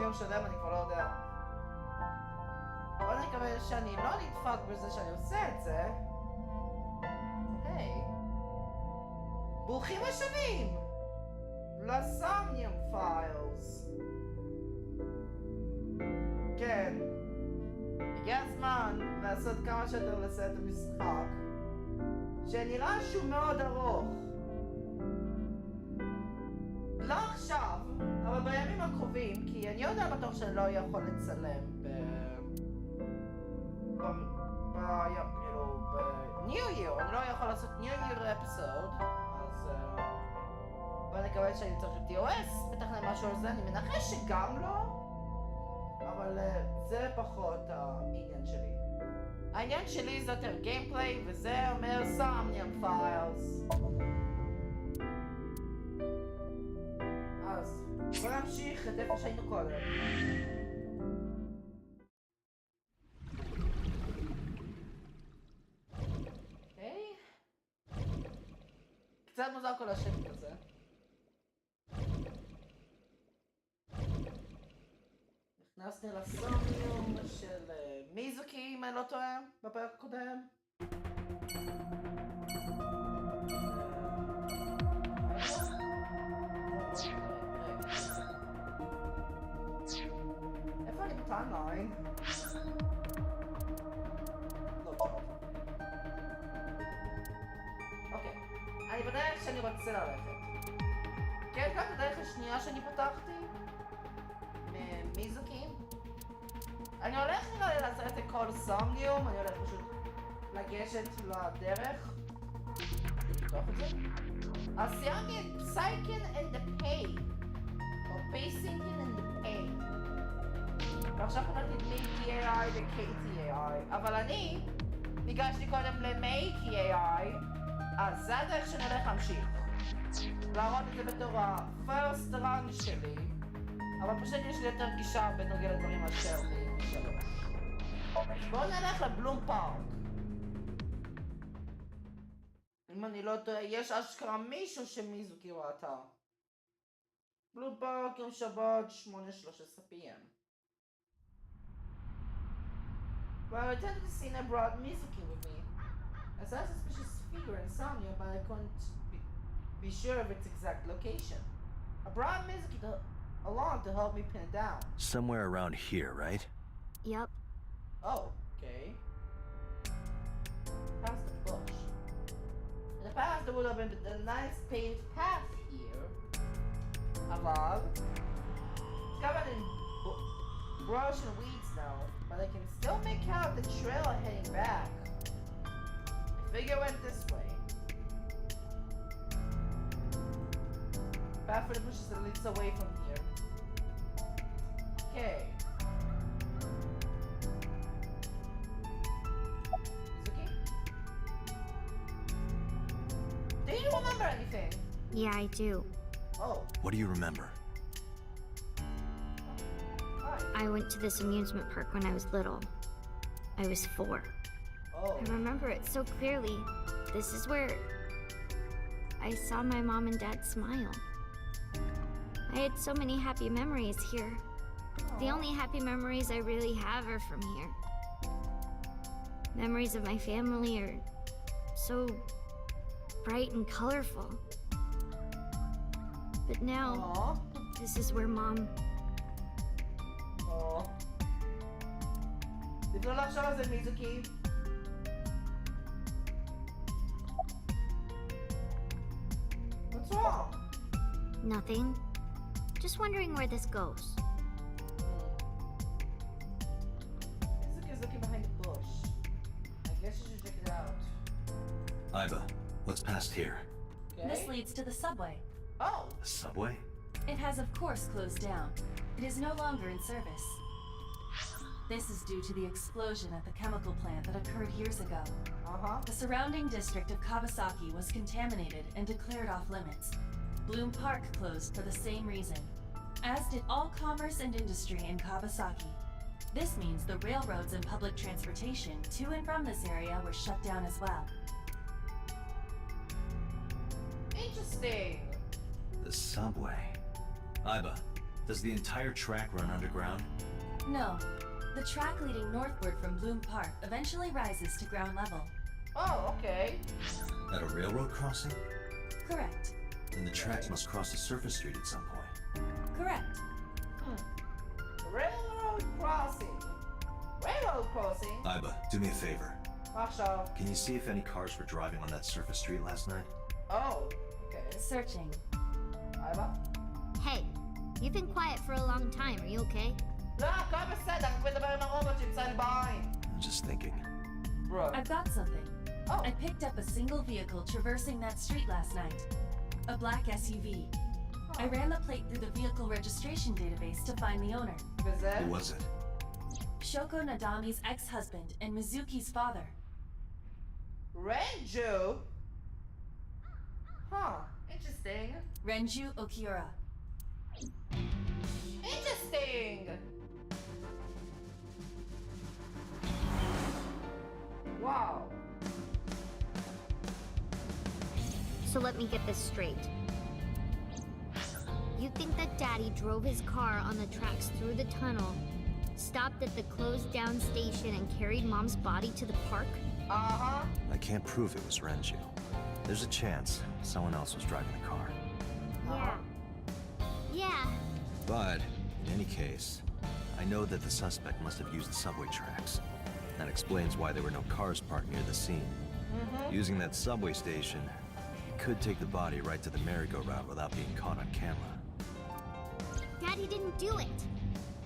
יום שלם, אני כבר לא יודע. בוא נקווה שאני לא נדפק בזה שאני עושה את זה. היי. ברוכים השבים! ל-Somnium Files. כן. הגיע הזמן לעשות כמה שיותר לסיים את המשחק, שנראה שהוא מאוד ארוך. לא עכשיו, אבל בימים הקרובים, כי אני יודע בטוח שאני לא יכול לצלם ב-New Year, אני לא יכול לעשות New Year episode, אז בוא נקווה שאני צריך ל-TOS, מתכנן משהו על זה, אני מנחש שגם לא, אבל זה פחות העניין שלי. העניין שלי זה יותר גיימפליי, וזה אומר Somnium Files. אז בוא נמשיך את איפה שהיינו קודם. אוקיי. קצת מוזר כל השקט הזה. נכנסתי לסומניום של מיזוקי, אם אני לא טועה, בפרק הקודם. איפה אני בטיימליין? לא טוב. אוקיי, אני בדרך שאני רוצה ללכת. כן, גם בדרך השנייה שאני פתחתי ממיזוקים. אני הולך נראה לי לעשות את כל סומניום, אני הולך פשוט לגשת לדרך. לפתוח את זה. אז סיימתי את Psychen and the Pain, או Pacingen and the Pain. ועכשיו קראתי את מי-KAI ו-KTAI, אבל אני ניגשתי קודם ל-MAKAI, אז זה הדרך שאני הולך להמשיך. להראות את זה בתור ה-first run שלי, אבל פשוט יש לי יותר גישה בנוגע לדברים אשר משלוש. בואו נלך לבלום פארק. אם אני לא טועה, יש אשכרה מישהו שמיזוקי ראתה. בלום פארק יום שבת 8:13 PM. Well, I attended the scene I brought Mizuki with me. I saw a suspicious figure in Somnium, but I couldn't be sure of its exact location. I brought Mizuki along to help me pin it down. Somewhere around here, right? Yep. Oh, okay. Past the bush. In the past, there would have been a nice paved path here. Above. It's covered in brush and weeds now, but I can still make out the trail heading back. I figure it went this way. Path for the bushes that leads away from here. Okay. Mizuki? Do you remember anything? Yeah, I do. Oh. What do you remember? I went to this amusement park when I was little. I was 4. Oh. I remember it so clearly. This is where I saw my mom and dad smile. I had so many happy memories here. The only happy memories I really have are from here. Memories of my family are so bright and colorful. But now, Aww. this is where Mom... Oh. לפני לחשוב על זה, מיזוקי. What's wrong? Nothing. Just wondering where this goes. Mizuki's looking behind the bush. I guess you should check it out. Iba, what's past here? Okay. This leads to the subway. Oh! A subway? It has of course closed down. It is no longer in service. This is due to the explosion at the chemical plant that occurred years ago. The surrounding district of Kawasaki was contaminated and declared off limits. Bloom Park closed for the same reason, as did all commerce and industry in Kawasaki. This means the railroads and public transportation to and from this area were shut down as well. Interesting! The subway. Iba, Does the entire track run underground? No. The track leading northward from Bloom Park eventually rises to ground level. Oh, okay. At a railroad crossing? Correct. Then the tracks must cross a surface street at some point. Correct. Railroad crossing. Railroad crossing? Iba, do me a favor. Marshall. Can you see if any cars were driving on that surface street last night? Oh, okay. Searching. Iba? Hey, you've been quiet for a long time. Are you okay? לא, הכל בסדר, אנחנו מדברים עם הרובוט שנמצא לי בעין. I'm just thinking. Bro. I've got something. Oh. I picked up a single vehicle traversing that street last night. A black SUV. I ran the plate through the vehicle registration database to find the owner. וזה? Who was it? Shoko Nadami's ex-husband and Mizuki's father. Renju? Huh, interesting. Renju Okiura. Interesting! Wow. So let me get this straight. You think that Daddy drove his car on the tracks through the tunnel, stopped at the closed down station, and carried Mom's body to the park? Uh-huh. I can't prove it was Renju. There's a chance someone else was driving the car. Yeah. Yeah. But, in any case, I know that the suspect must have used the subway tracks. That explains why there were no cars parked near the scene. Using that subway station, he could take the body right to the merry-go-round without being caught on camera. Daddy didn't do it.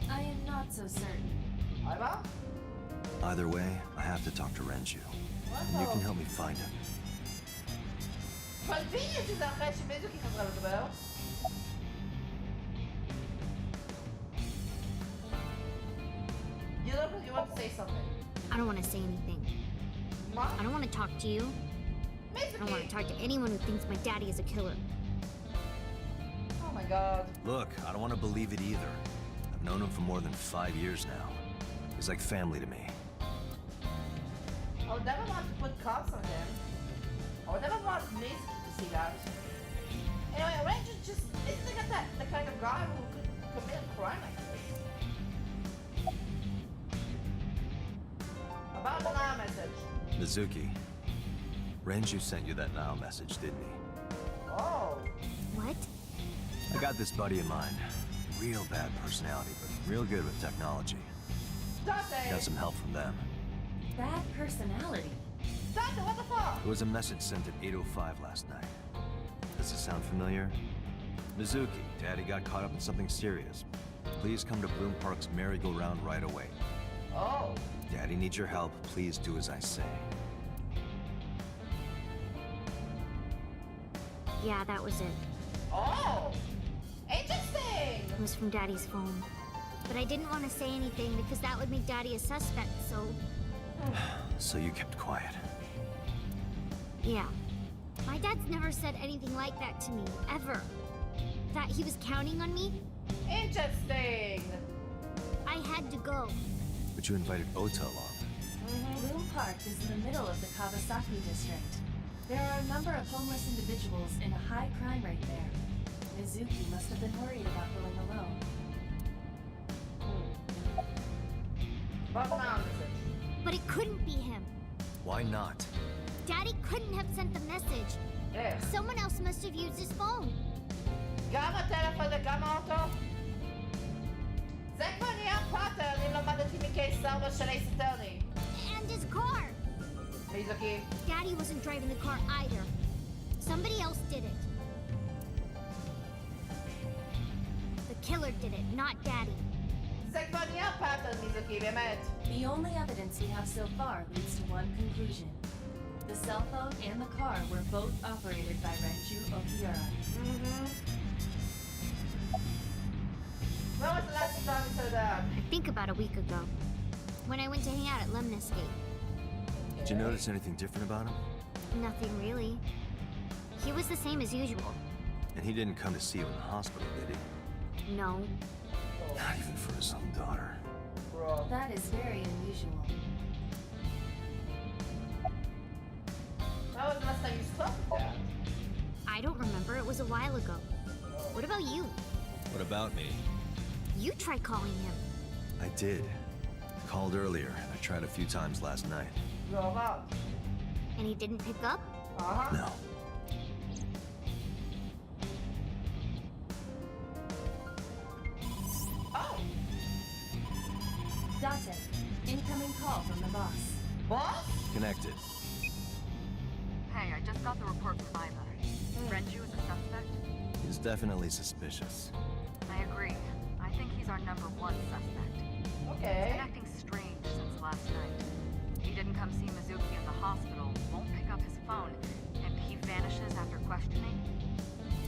I am not so certain. Iba? Either way, I have to talk to Renju. And you can help me find him. Convenient שזה אחרי שמיזוקי חזרה לדבר. You want to say something? I don't want to say anything. Ma? I don't want to talk to you. I don't want to talk to anyone who thinks my daddy is a killer. Oh my god. Look, I don't want to believe it either. I've known him for more than 5 years now. He's like family to me. I would never want to put cops on him. I would never want Mizuki to see that. Anyway, Renju just isn't the kind of guy who could commit a crime like this. About the now message. Mizuki, Renju sent you that now message, didn't he? Oh. What? I got this buddy of mine. Real bad personality, but real good with technology. Dante! Got some help from them. Bad personality. Dante, what the fuck? There was a message sent at 8:05 last night. Does it sound familiar? Mizuki, Daddy got caught up in something serious. Please come to Bloom Park's merry-go-round right away. Oh. Daddy needs your help. Please do as I say. Yeah, that was it. Oh. Interesting! It was from Daddy's phone. But I didn't want to say anything because that would make Daddy a suspect, so... So you kept quiet. Yeah. My dad's never said anything like that to me, ever. That he was counting on me, Interesting! I had to go. But you invited Ota along. Bloom Park is in the middle of the Kawasaki district. There are a number of homeless individuals and a high crime rate there. Mizuki must have been worried about going alone. But now message. But it couldn't be him. Why not? Daddy couldn't have sent the message. איך? Someone else must have used his phone. גם הטלפון וגם האוטו? זה כבר נהיה פאטרן אם למדתי מקיסר ושל אייס אטרני. And his car. מיזוקי. Daddy wasn't driving the car either. Somebody else did it. The killer did it, not Daddy. זה כבר נהיה פאטרן מיזוקי, באמת. The only evidence we have so far leads to one conclusion. The cell phone and the car were both operated by Renju Okiura. When was the last time you said that? I think about a week ago. When I went to hang out at Lemnisgate. Did you notice anything different about him? Nothing really. He was the same as usual. And he didn't come to see you in the hospital, did he? No. Not even for his own daughter. Bro. That is very unusual. When was the last time you spoke with that? I don't remember. It was a while ago. What about you? What about me? You try calling him. I did. Called earlier, and I tried a few times last night. Go about. And he didn't pick up? No. Oh! Dante, incoming call from the boss. Boss? Connected. Hey, I just got the report from Iva. Renju is a suspect? He's definitely suspicious. I agree. I think he's our number one suspect. He's Okay. been acting strange since last night. He didn't come see Mizuki in the hospital, won't pick up his phone, and he vanishes after questioning.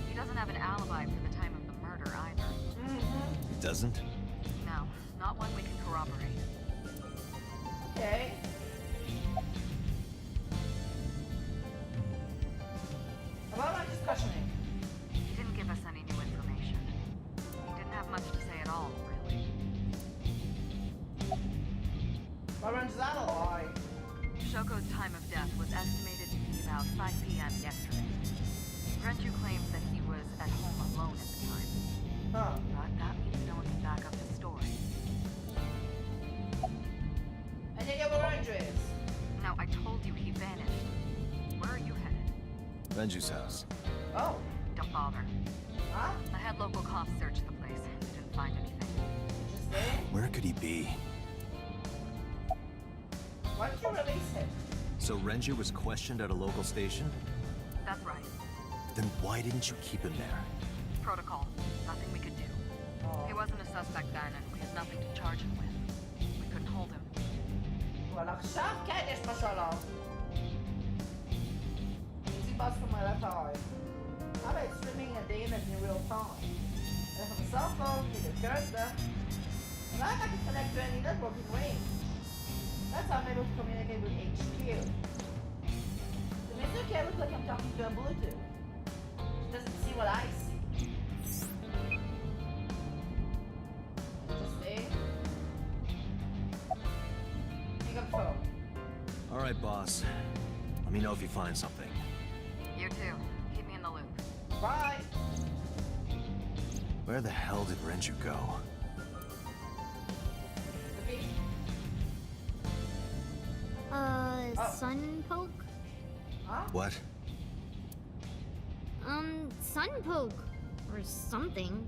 He doesn't have an alibi for the time of the murder either. He doesn't? No, not one we can corroborate. Okay. About my just questioning. He didn't give us any new information. He didn't have much to say at all, really. My Renju's alibi. Shoko's time of death was estimated to be about 5 p.m. yesterday. Renju claims that he was at home alone at the time. Huh. But that means no one can back up his story. And you get where Renju is. Now, I told you he vanished. Where are you headed? Renju's house. Oh. Don't bother. Huh? I had local cops search the place. Didn't find anything. Interesting. Where could he be? Why did you release him? So Renju was questioned at a local station? That's right. Then why didn't you keep him there? Protocol. Nothing we could do. He wasn't a suspect then, and we had nothing to charge him with. We couldn't hold him. אבל עכשיו כן יש משהו עליו. Easy bus from my left eye. How about streaming a day in real time? I have a cell phone, need a character. And I can connect to any networking range. That's how I'm able to communicate with HQ. The Mizuki looks like I'm talking to a Bluetooth. She doesn't see what I see. Interesting. Pick up phone. All right, boss. Let me know if you find something. You too. Keep me in the loop. Bye. Where the hell did Renju go? Okay. Sun poke? Huh? What? Sun poke. Or something.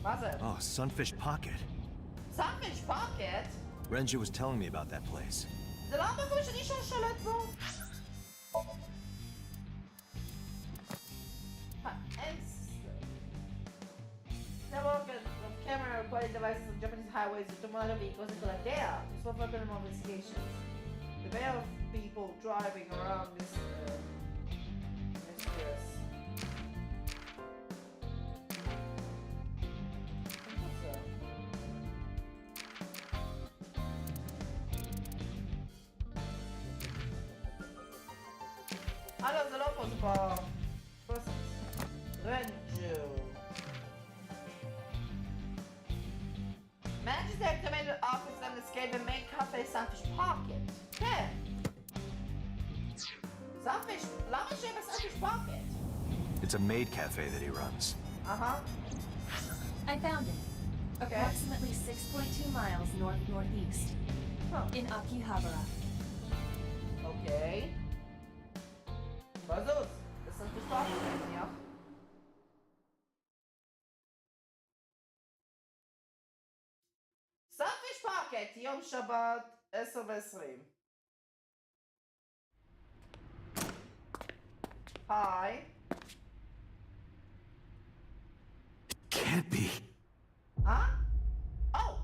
What's it? Oh, Sunfish Pocket. Sunfish Pocket? Renju was telling me about that place. זה לא המקום שלי ששולט בו? Network of camera recording devices on Japanese highways with automatic vehicles and collect data. It's for criminal investigations. The way of people driving around this mysterious. לא, זה לא פה, זה בפרסנס. רנג'ו. Manages the activated office and escape the main cafe Sunfish Pocket. כן. Sunfish, למה שיהיה ב-Sunfish Pocket? It's a maid cafe that he runs. I found it. Okay. Approximately 6.2 miles north-northeast. Huh. In Akihabara. Okay. בזוז, ב-Sunfish Pocket, אני מניח. Sunfish Pocket, יום שבת, 10:20. Hi. Can't be. Huh? Oh!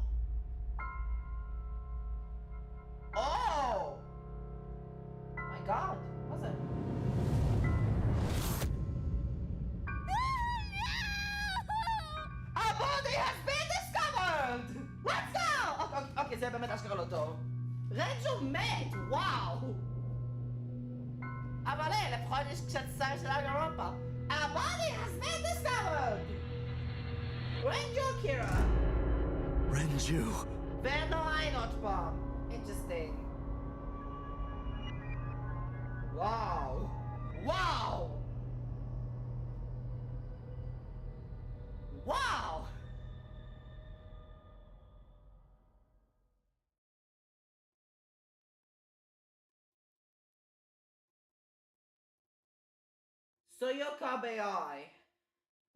Oh! My god, what's it? Our body has been discovered! Let's go! Okay, זה באמת אשכרה לא טוב. רנג'ו מת, וואו! אבל לפחות יש קצת שר של אירופה. Our body has been discovered! רנג'ו קירה. Renju. ולא עין עוד פעם. Interesting. וואו. וואו! וואו! סויוקה ב-I.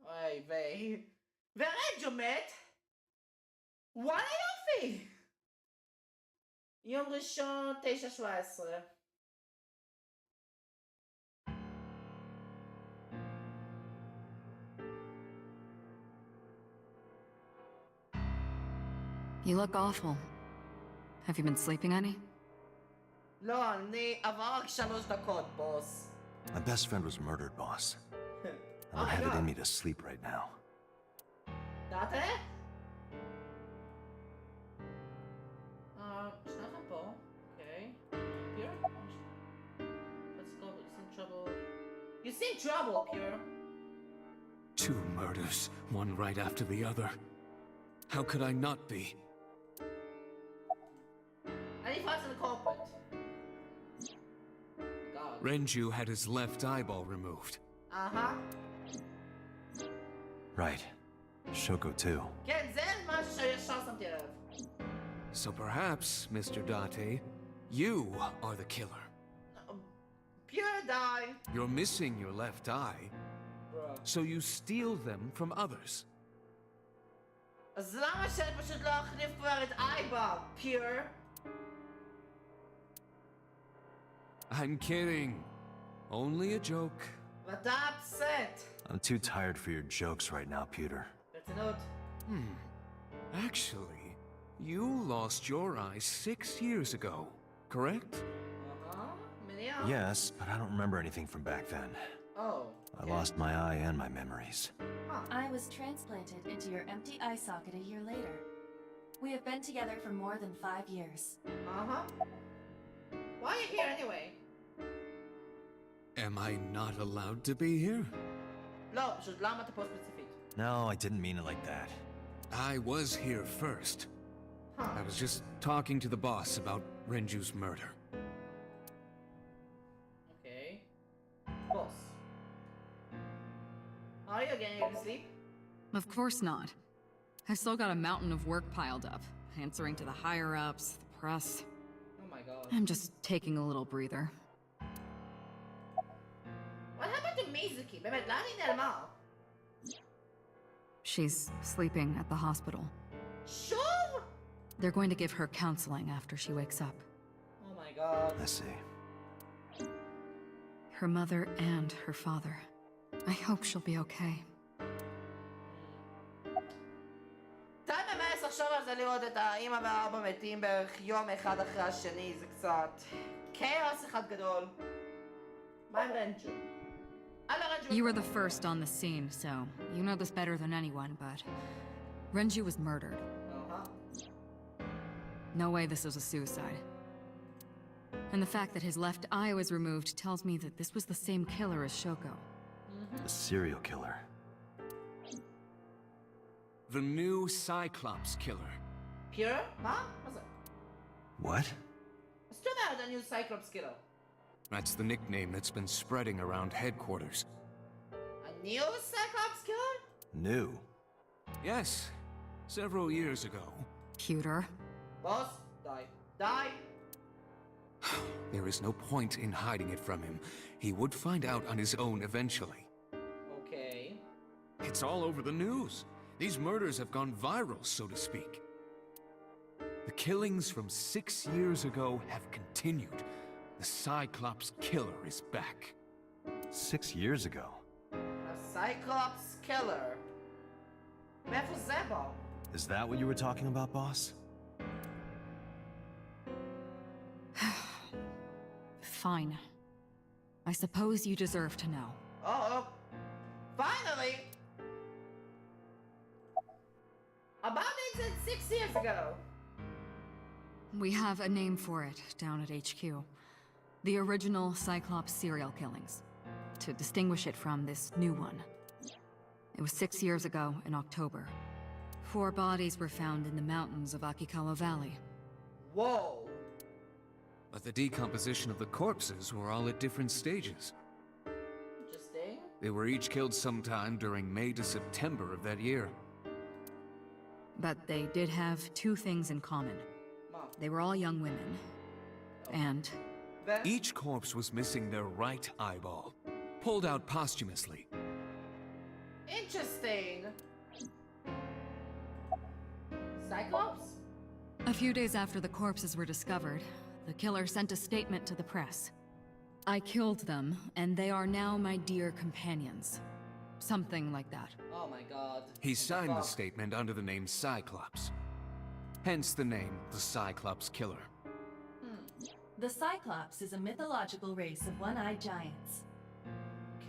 אוי ויי. ורנג'ו מת? וואלה יופי! יום ראשון, 9:17. You look awful. Have you been sleeping any? לא, אני עבר רק 3 דקות, בוס. My best friend was murdered, boss. I don't have it in me to sleep right now. דעתה? שניכם פה. אוקיי. Pure? Let's go, you seem troubled. You seem troubled, Pure. 2 murders, one right after the other. How could I not be? אני נפרץ לקורפט. God. Renju had his left eyeball removed. Right. Shoko too. כן, זה משהו שישר שמתי עליו. So perhaps, Mr. Date, you are the killer. Pure die. You're missing your left eye, so you steal them from others. אז למה שאני פשוט לא אחליף כבר את אייבה, Pure? I'm kidding. Only a joke. ואתה upset. I'm too tired for your jokes right now, Peter. ברצינות. Actually, you lost your eye 6 years ago, correct? מניעה? Yes, but I don't remember anything from back then. Oh. I lost my eye and my memories. I was transplanted into your empty eye socket a year later. We have been together for more than 5 years. Why are you here anyway? Am I not allowed to be here? לא, פשוט למה אתה פה ספציפית? No, I didn't mean it like that. I was here first. I was just talking to the boss about Renju's murder. Okay. Boss. Are you getting any sleep? Of course not. I've still got a mountain of work piled up, answering to the higher-ups, the press. Oh my god. I'm just taking a little breather. What happened to Mizuki? באמת, לאן היא נעלמה? She's sleeping at the hospital. שוב? They're going to give her counseling after she wakes up. Oh my god. I see. Her mother and her father. I hope she'll be okay. די ממש לחשוב על זה לראות את האמא והאבא מתים בערך יום אחד אחרי השני, זה קצת... כאוס אחד גדול. מה עם רנג'ו? You were the first on the scene, so you know this better than anyone, but Renju was murdered. No way this was a suicide. And the fact that his left eye was removed tells me that this was the same killer as Shoko. A serial killer. The new Cyclops killer. Pure? מה? מה זה? What? אז אתה יודע, the new Cyclops killer. That's the nickname that's been spreading around headquarters. A new Cyclops killer? New. Yes, several years ago. Pewter. Boss, die. Die! There is no point in hiding it from him. He would find out on his own eventually. Okay. It's all over the news. These murders have gone viral, so to speak. The killings from 6 years ago have continued. The Cyclops killer is back. 6 years ago. A Cyclops killer. מאיפה זה בא? Is that what you were talking about, boss? Fine. I suppose you deserve to know. Oh, finally! About it 6 years ago. We have a name for it down at HQ. The original Cyclops serial killings. To distinguish it from this new one. It was 6 years ago in October. 4 bodies were found in the mountains of Akikawa Valley. Whoa! But the decomposition of the corpses were all at different stages. Interesting. They were each killed sometime during May to September of that year. But they did have 2 things in common. They were all young women. And Then? Each corpse was missing their right eyeball. pulled out posthumously. Interesting. Cyclops? A few days after the corpses were discovered, the killer sent a statement to the press. I killed them, and they are now my dear companions. Something like that. Oh my god. He signed the statement under the name Cyclops. Hence the name, the Cyclops Killer. The Cyclops is a mythological race of one-eyed giants.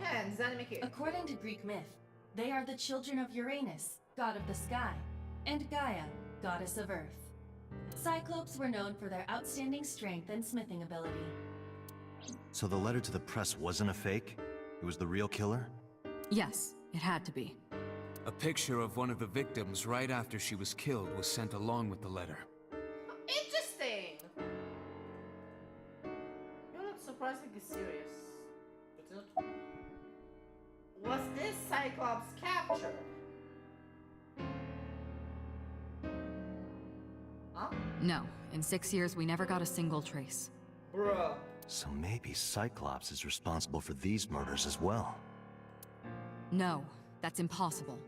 Ken, does that make it? According to Greek myth, they are the children of Uranus, god of the sky, and Gaia, goddess of earth. Cyclopes were known for their outstanding strength and smithing ability. So the letter to the press wasn't a fake? It was the real killer? Yes, it had to be. A picture of one of the victims right after she was killed was sent along with the letter. Interesting. You look surprisingly serious. But was this Cyclops captured? Huh? No, in 6 years we never got a single trace. Bruh. So maybe Cyclops is responsible for these murders as well. No, that's impossible.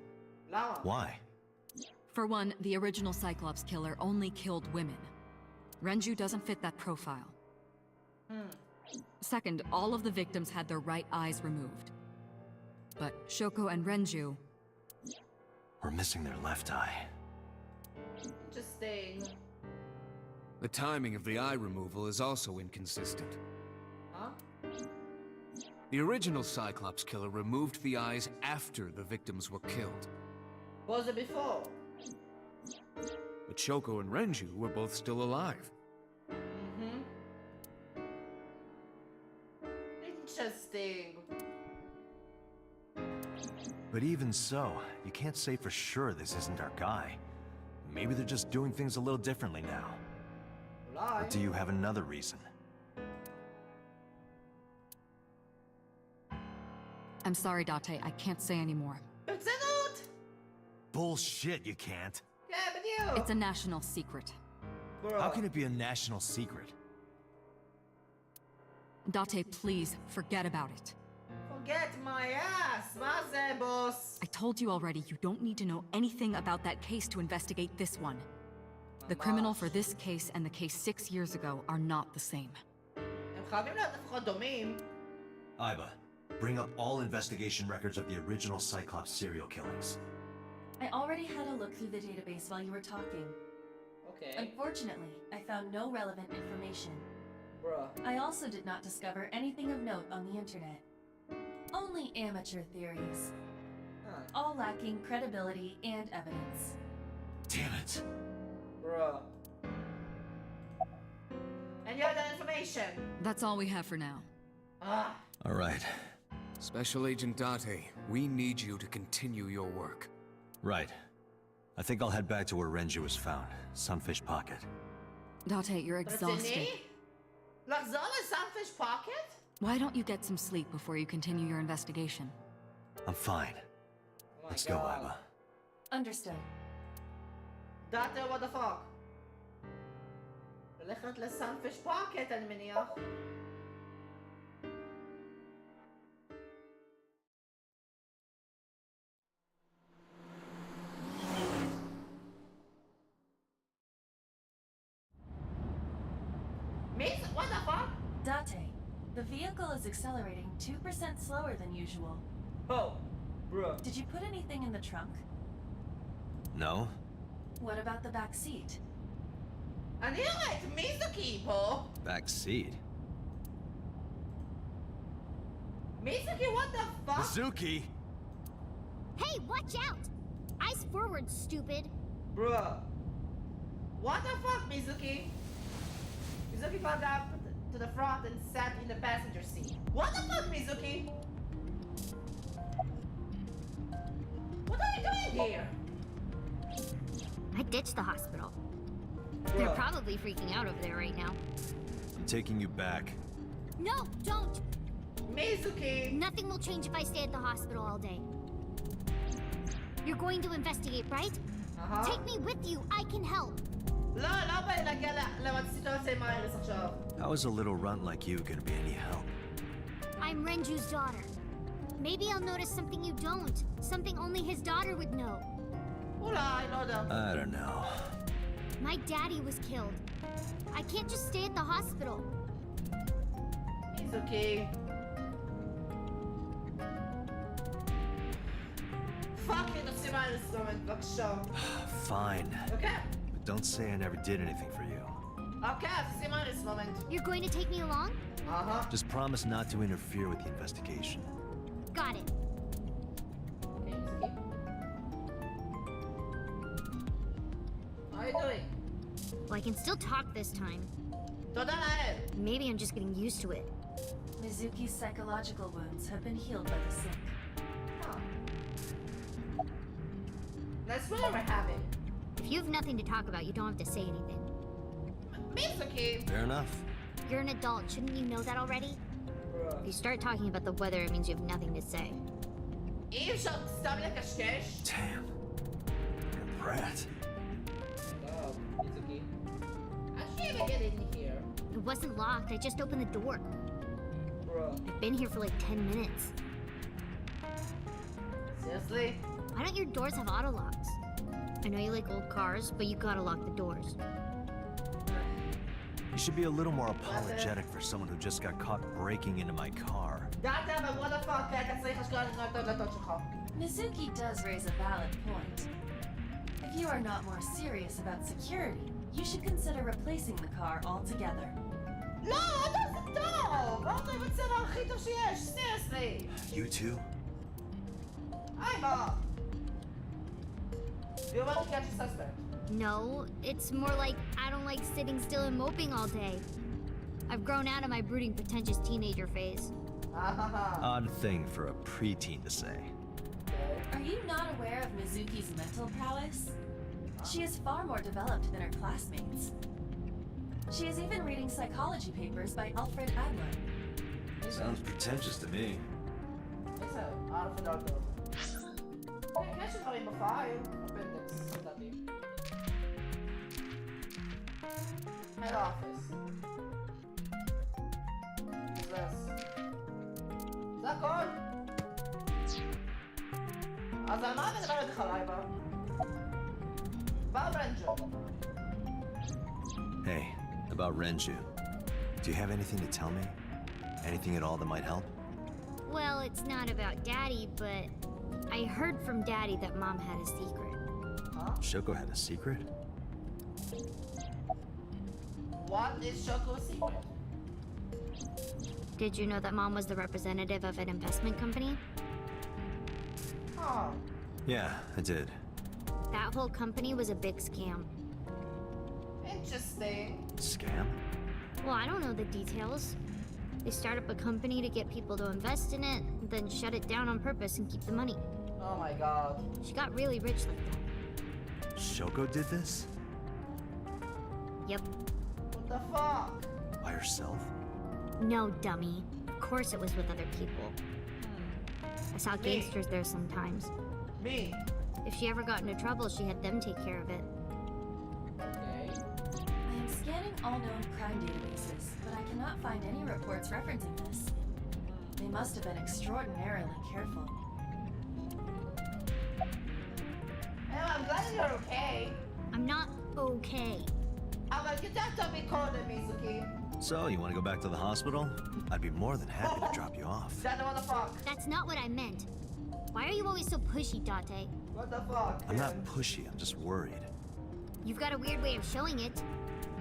Lama. Why? For one, the original Cyclops killer only killed women. Renju doesn't fit that profile. Second, all of the victims had their right eyes removed. But Shoko and Renju... We're missing their left eye. Interesting. The timing of the eye removal is also inconsistent. Huh? The original Cyclops killer removed the eyes after the victims were killed. Was it before? But Shoko and Renju were both still alive. Interesting. But even so, you can't say for sure this isn't our guy. Maybe they're just doing things a little differently now. Lie. Or do you have another reason? I'm sorry, Date, I can't say anymore. It's not. Bullshit, you can't. Yeah, but you. It's a national secret. Bruh. How can it be a national secret? Date, please, forget about it. Forget my ass, maze boss. I told you already, you don't need to know anything about that case to investigate this one. The criminal for this case and the case 6 years ago are not the same. הם חייבים להיות לפחות דומים. Iba, bring up all investigation records of the original Cyclops serial killings. I already had a look through the database while you were talking. Okay. Unfortunately, I found no relevant information. Bruh. I also did not discover anything of note on the internet. Only amateur theories, Huh. all lacking credibility and evidence. Damn it. Bruh. And you have that information. That's all we have for now. Ah. All right. Special Agent Date, we need you to continue your work. Right. I think I'll head back to where Renju was found. Sunfish Pocket. Date, you're exhausted. רציני? לחזור ל-Sunfish Pocket? Why don't you get some sleep before you continue your investigation? I'm fine. Oh my Let's go, God. Iba. Understood. Date, what the fuck? ללכת ל-Sunfish Pocket, אני מניח. What the fuck? Date, the vehicle is accelerating 2% slower than usual. Oh, bruh. Did you put anything in the trunk? No? What about the back seat? אני רואה את מיזוקי פה. Back seat. מיזוקי, what the fuck? Mizuki! Hey, watch out! Eyes forward, stupid. Bruh. What the fuck, Mizuki? Mizuki climbed up to the front and sat in the passenger seat. What the fuck, Mizuki? What are you doing here? I ditched the hospital. They're probably freaking out over there right now. I'm taking you back. No, don't! Mizuki! Nothing will change if I stay at the hospital all day. You're going to investigate, right? Uh-huh. Take me with you. I can help. לא, לא בא לי להגיע לסיטואציה עם אייריס עכשיו. How is a little runt like you gonna be any help? I'm Renju's daughter. Maybe I'll notice something you don't. Something only his daughter would know. אולי, לא יודע. I don't know. My daddy was killed. I can't just stay at the hospital. מיזוקי. פאק, תוציא מהאינסטרומנט, בבקשה. Fine. אוקיי? But don't say I never did anything for you. אוקיי, אז תוציא מהאינסטרומנט. You're going to take me along? Just promise not to interfere with the investigation. Got it. אוקיי, מיזוקי. How are you doing? Well, I can still talk this time. תודה לאל. Maybe I'm just getting used to it. Mizuki's psychological wounds have been healed by the sink. That's what we're having. If you have nothing to talk about, you don't have to say anything. מיזוקי. Fair enough. You're an adult, shouldn't you know that already? If you start talking about the weather, it means you have nothing to say. אי אפשר סתם לקשקש? Damn. You're a brat. מיזוקי. I can't even get in here. It wasn't locked, I just opened the door. I've been here for like 10 minutes. Seriously? Why don't your doors have auto locks? I know you like old cars, but you gotta lock the doors. You should be a little more apologetic for someone who just got caught breaking into my car. דאטה, אבל what the fuck, אתה צריך לשקול לקנות את הדלתות שלך. Mizuki does raise a valid point. If you are not more serious about security, you should consider replacing the car altogether. לא, אתה זה טוב! לא אתה בצבע הכי טוב שיש, seriously! You too? היי, מה? You want to catch a suspect? No, it's more like I don't like sitting still and moping all day. I've grown out of my brooding, pretentious teenager phase. Odd thing for a preteen to say. Are you not aware of Mizuki's mental prowess? She is far more developed than her classmates. She is even reading psychology papers by Alfred Adler. Sounds pretentious to me. איזה, ערף לדעתו. כן, יש דברים בפייל, אפנדקס, לדעתי. Head office. זה הכל. אז על מה מדברת לך לייבה? בר רנג'ו. Hey, about Renju. Do you have anything to tell me? Anything at all that might help? Well, it's not about Daddy, but I heard from Daddy that Mom had a secret. Shoko had a secret? What is Shoko's secret? Did you know that Mom was the representative of an investment company? Huh. Yeah, I did. That whole company was a big scam. Interesting. Scam? Well, I don't know the details. They start up a company to get people to invest in it, then shut it down on purpose and keep the money. Oh my god. She got really rich like that. Shoko did this? Yep. What the fuck? By herself? No, dummy. Of course it was with other people. I saw gangsters there sometimes. Me. If she ever got into trouble, she had them take care of it. Okay. I am scanning all known crime databases, but I cannot find any reports referencing this. They must have been extraordinarily careful. Well, I'm glad you're okay. I'm not okay. אבל כתבת בי קודם, מיזוקי. So, you want to go back to the hospital? I'd be more than happy to drop you off. Dada, what the fuck? That's not what I meant. Why are you always so pushy, Date? What the fuck? I'm not pushy, I'm just worried. You've got a weird way of showing it.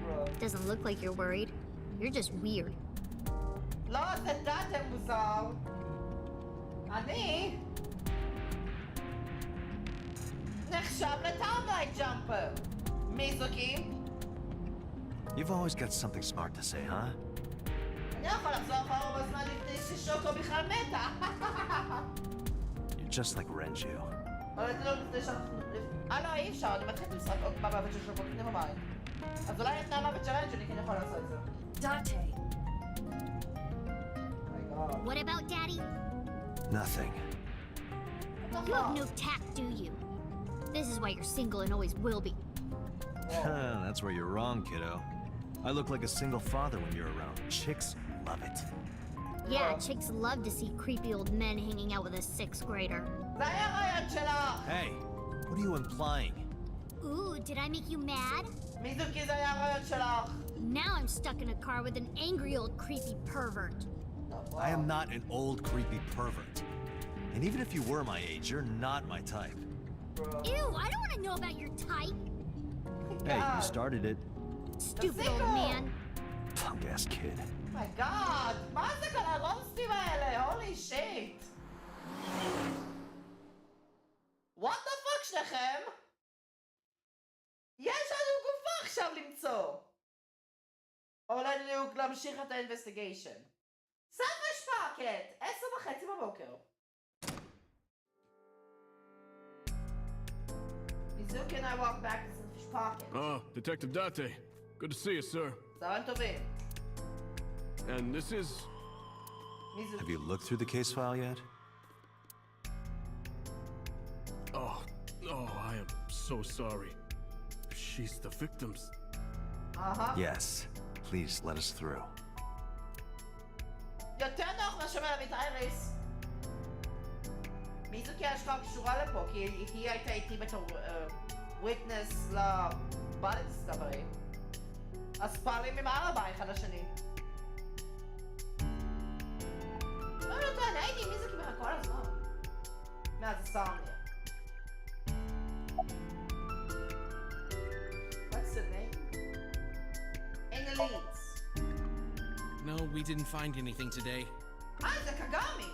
Bro. Doesn't look like you're worried. You're just weird. לא, זה דאטה מוזר. אני... נחשב לטאמלייט ג'אמפר. מיזוקי. You've always got something smart to say, huh? אני יכול לחזור אחורה בזמן לפני ששוקו בכלל מתה. You're just like Renju. אבל זה לא לפני שאנחנו... לא, אי אפשר, אני מתחיל לשחק עוד במוות של שוקו, נראה מים. אז אולי לפני המוות של רנג'ו אני כן יכול לעשות את זה. Date. What about Daddy? Nothing. You have no tact, do you? This is why you're single and always will be. That's where you're wrong, kiddo. I look like a single father when you're around. Chicks love it. Yeah, chicks love to see creepy old men hanging out with a 6th grader. זה היה רעיון שלך! Hey, what are you implying? Ooh, did I make you mad? מיזוקי זה היה רעיון שלך! Now I'm stuck in a car with an angry old creepy pervert. I am not an old creepy pervert. And even if you were my age, you're not my type. Ew, I don't want to know about your type. Hey, you started it. Stupid old man. Punk-ass kid. My God, מה זה כל הרומסטים האלה? הולי שיט! What the fuck שניכם? יש לנו גופה עכשיו למצוא! או לנו להמשיך את האינבסטיגיישן. סאפש פאקט! 10:30 בבוקר. Mizuki and I walk back to Selfish Pocket. Oh, Detective Date. Good to see you, sir. צהריים טובים. And this is... Mizuki. Have you looked through the case file yet? Oh, I am so sorry. She's the victim's... Yes. Please let us through. יותר נוח לשמר את אייריס. מיזוקי השקעה קשורה לפה, כי היא הייתה איתי בתור וויטנס לבאדי דיסקאברי. אז פעלים עם אלבי אחד לשני. לא יודע, הייתי עם מיזוקי בכל הזמן. מאז הסומניה. What's the name? In the leads. No, we didn't find anything today. זה קגאמי!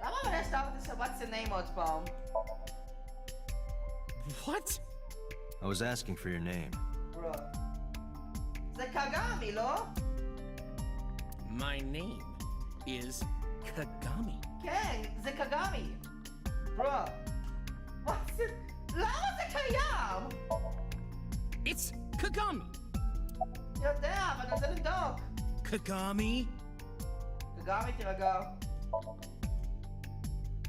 למה אבל יש דבר כזה what's the name עוד פעם? What? I was asking for your name. זה קגאמי, לא? My name is Kagami. כן, זה קגאמי. what's it? למה זה קיים? It's Kagami. יודע, אבל אני רוצה לבדוק. Kagami? קגאמי, תירגע.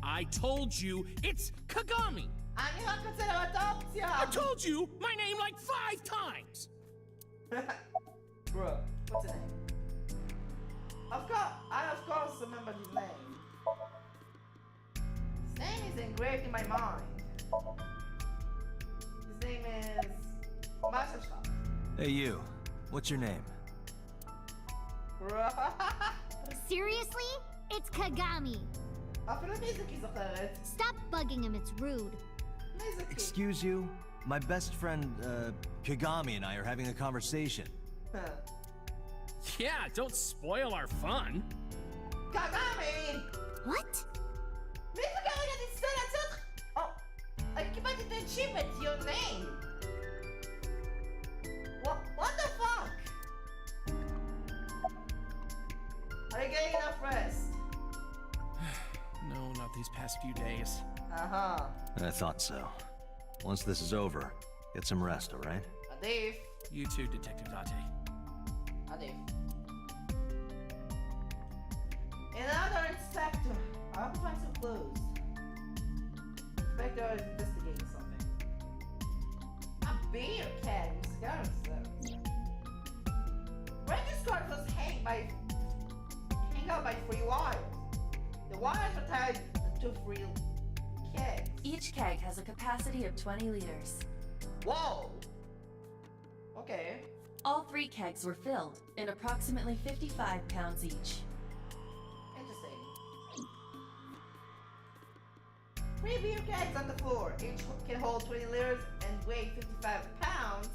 I told you it's Kagami. אני רק רוצה לראות את האופציה. I told you my name like 5 times. What's the name? I of course remember his name. His name is engraved in my mind. His name is... מה השם שלך? Hey, you. What's your name? Seriously? It's Kagami. אפילו מיזוקי זוכרת. Stop bugging him, it's rude. מיזוקי. Excuse you? My best friend, Kagami and I are having a conversation. Yeah, don't spoil our fun. קגאמי! What? מיזוקי רגע תצטרך לצאת... אני קיבלתי את achievement, your name. What the fuck? Are you getting enough rest? No, not these past few days. I thought so. Once this is over, get some rest, all right? עדיף. You too, Detective Date. עדיף. Another inspector. I hope to find some clues. Inspector is investigating something. A beer can. Ranger squad was hang out by 3 wires. The wires are tied to 3 kegs. Each keg has a capacity of 20 liters. Whoa! Okay. All 3 kegs were filled in approximately 55 pounds each. Interesting. 3 beer kegs on the floor. Each can hold 20 liters and weigh 55 pounds.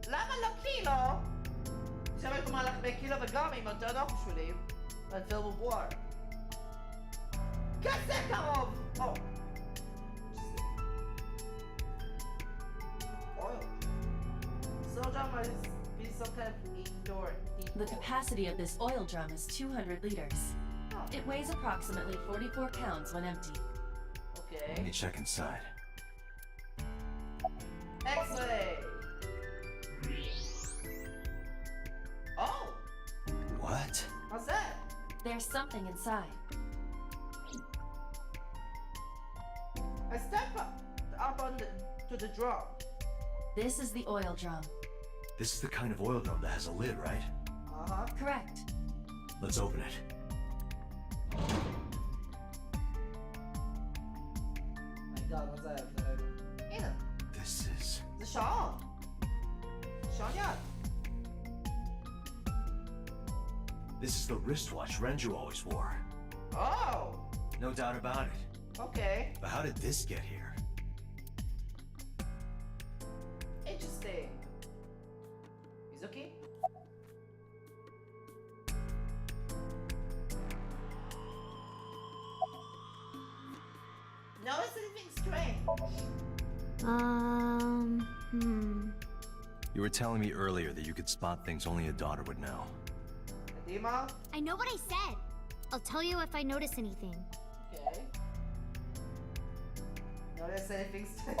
למה לא קילו? עכשיו יש במהלך בקילו וגם עם יותר נוח בשבילי. And filled with water. כזה קרוב! Oh. Oil. So drum must be some kind of indoor deep. The capacity of this oil drum is 200 liters. Oh. It weighs approximately 44 pounds when empty. Okay. Let me check inside. X-ray! Oh! What? What's that? There's something inside. I step up on to the drum. This is the oil drum. This is the kind of oil drum that has a lid, right? Uh-huh. Correct. Let's open it. My God, מה זה היה? הנה, This is... זה שעון. שעון יד. This is the wristwatch Renju always wore. Oh, No doubt about it. okay. But how did this get here? Interesting. Mizuki? Notice anything strange? You were telling me earlier that you could spot things only a daughter would know. Dima? I know what I said. I'll tell you if I notice anything. Okay. Notice anything strange?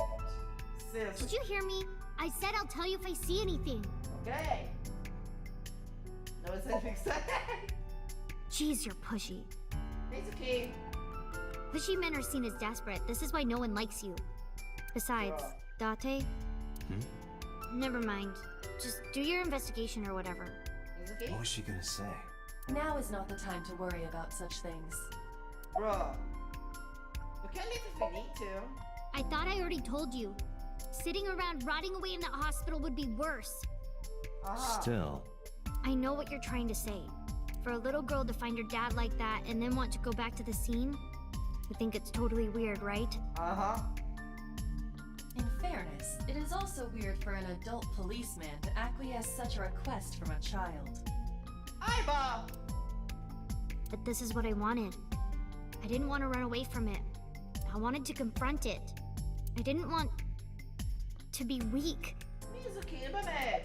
Seriously. Did you hear me? I said I'll tell you if I see anything. Okay. Notice anything strange? Jeez, you're pushy. Mizuki. Pushy men are seen as desperate. This is why no one likes you. Besides, Date? Never mind. Just do your investigation or whatever. Mizuki? What was she gonna say? Now is not the time to worry about such things. Bro. We can leave if we need to. I thought I already told you. Sitting around rotting away in that hospital would be worse. Still. I know what you're trying to say. For a little girl to find her dad like that and then want to go back to the scene, I think it's totally weird, right? In fairness, it is also weird for an adult policeman to acquiesce such a request from a child. Aiba! But this is what I wanted. I didn't want to run away from it. I wanted to confront it. I didn't want to be weak. Mizuki, באמת.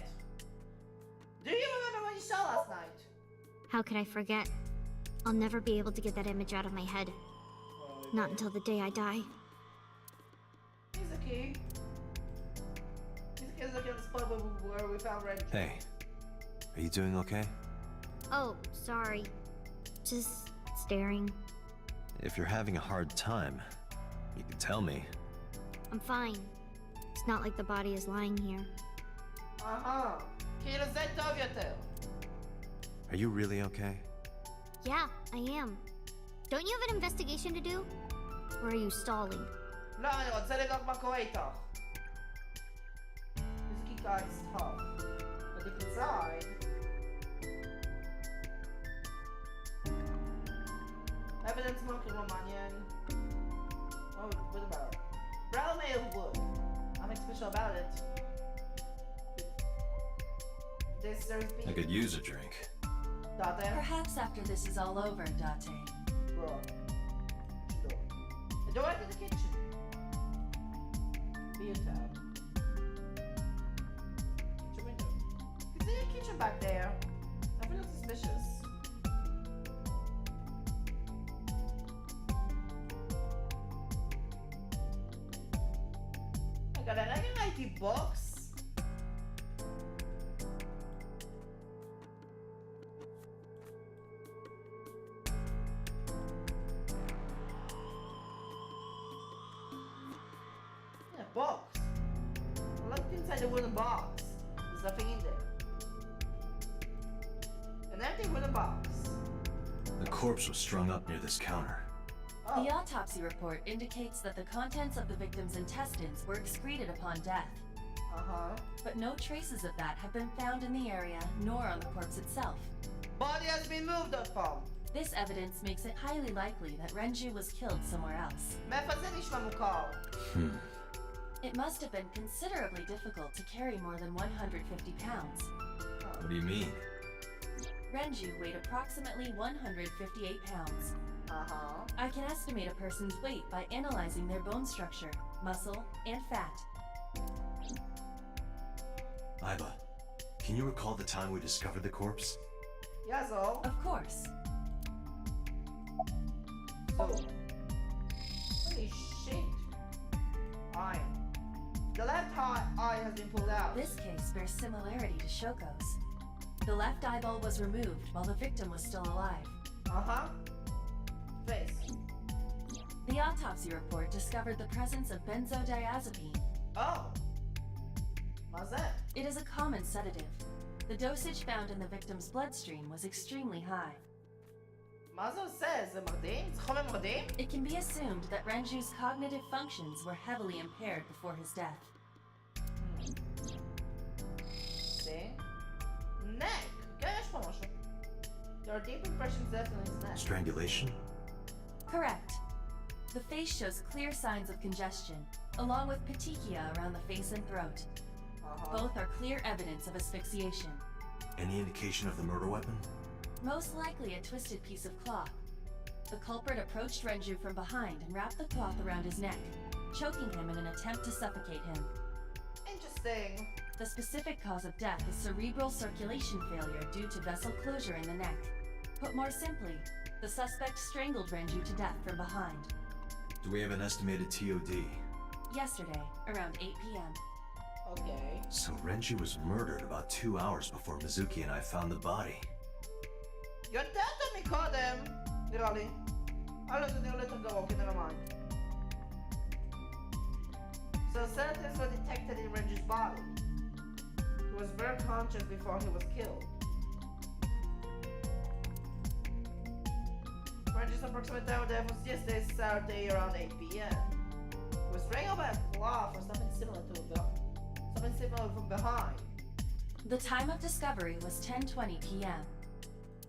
Do you remember what you saw last night? How could I forget? I'll never be able to get that image out of my head. Not until the day I die. Mizuki. Mizuki is looking at the spot where we found Red. Hey. Are you doing okay? Oh, sorry. Just staring. If you're having a hard time, you can tell me. I'm fine. It's not like the body is lying here. כאילו זה טוב יותר. Are you really okay? Yeah, I am. Don't you have an investigation to do? Or are you stalling? לא, אני רוצה לבדוק מה קורה איתך. Mizuki guy's tough. But deep inside... Evidence marker לא מעניין. What about it? Brown mail wood. Nothing special about it. There's I could use a drink. Date? Perhaps after this is all over, Date. Bro. The door to the kitchen. Be a tab. Kitchen window. Is there a kitchen back there? I feel suspicious. I got an IT box. Box. I looked inside the wooden box. There's nothing in there. An empty wooden box. The corpse was strung up near this counter. Oh. The autopsy report indicates that the contents of the victim's intestines were excreted upon death. But no traces of that have been found in the area, nor on the corpse itself. Body has been moved from. This evidence makes it highly likely that Renju was killed somewhere else. מאיפה זה נשמע מוכר? It must have been considerably difficult to carry more than 150 pounds. What do you mean? Renju weighed approximately 158 pounds. I can estimate a person's weight by analyzing their bone structure, muscle, and fat. Aiba, can you recall the time we discovered the corpse? Yazo. Of course. So. Holy shit. Eye. The left eye has been pulled out. This case bears similarity to Shoko's. The left eyeball was removed while the victim was still alive. Face. The autopsy report discovered the presence of benzodiazepine. Oh. What's that? It is a common sedative. The dosage found in the victim's bloodstream was extremely high. מה זה עושה? זה מרדים? זה חומר מרדים? It can be assumed that Renju's cognitive functions were heavily impaired before his death. See? Neck! כן, יש פה משהו. There are deep impressions left on his neck. Strangulation? Correct. The face shows clear signs of congestion, along with petechia around the face and throat. Both are clear evidence of asphyxiation. Any indication of the murder weapon? Most likely a twisted piece of cloth. The culprit approached Renju from behind and wrapped the cloth around his neck, choking him in an attempt to suffocate him. Interesting. The specific cause of death is cerebral circulation failure due to vessel closure in the neck. Put more simply, the suspect strangled Renju to death from behind. Do we have an estimated TOD? Yesterday, around 8 p.m. Okay. So Renju was murdered about 2 hours before Mizuki and I found the body. יודעת מקודם, נראה לי. זה נראה לי יותר גרוע, כי never mind. So senators were detected in Renju's body. He was very conscious before he was killed. Renju's approximate time of death was yesterday, Saturday, around 8 p.m. He was strangled by a cloth or something similar from behind. The time of discovery was 10:20 p.m.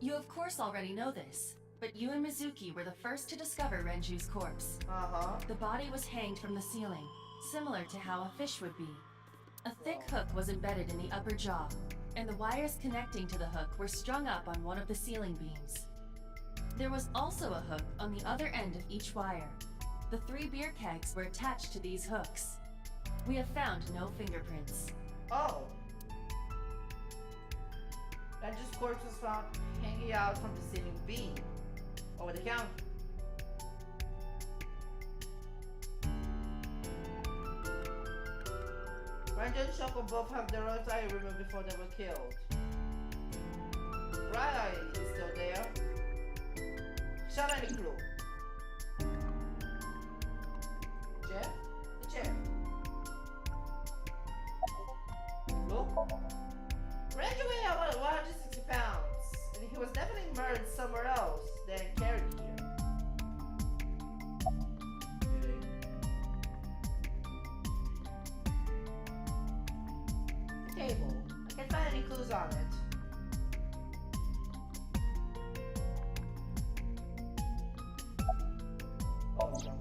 You of course already know this, but you and Mizuki were the first to discover Renju's corpse. The body was hanged from the ceiling, similar to how a fish would be. A thick hook was embedded in the upper jaw, and the wires connecting to the hook were strung up on one of the ceiling beams. There was also a hook on the other end of each wire. The 3 beer kegs were attached to these hooks. We have found no fingerprints. Oh. Renju's corpse was found hanging out from the ceiling beam. Over the counter. Renju and Shoko both have their right eye removed before they were killed. Right eye is still there. עכשיו אין לי כלום. chair? The chair. Look. Renju weighed about 160 pounds, and he was definitely murdered somewhere else than carried here. Okay. Table. I can't find any clues on it. Oh, no.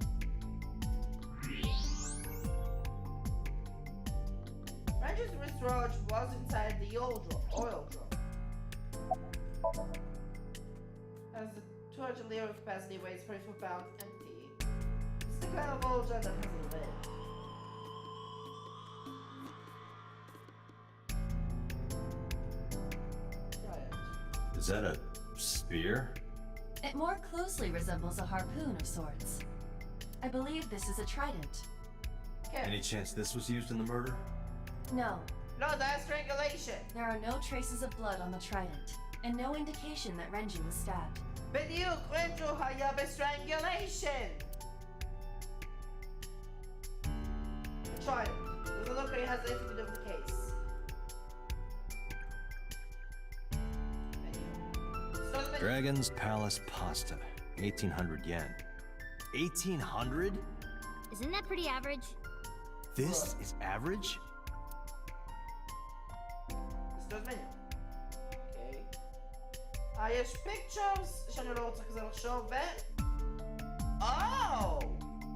Renju's wristwatch was inside the oil drum. As the 200 liter capacity weighs 44 pounds empty. It's the kind of oil drum that has a lid. Try it. Is that a spear? It more closely resembles a harpoon of sorts. I believe this is a trident. Okay. Any chance this was used in the murder? No, No, that's strangulation. there are no traces of blood on the trident, and no indication that Renju was stabbed. בדיוק, רנג'ו היה בסטרangulation. Try it. Doesn't look like it has anything to do with the case. Menu. Dragon's Palace Pasta. 1,800 yen. 1,800? Isn't that pretty average? This is average? Stores menu. Okay. יש pictures שאני לא רוצה כזה לחשוב Oh!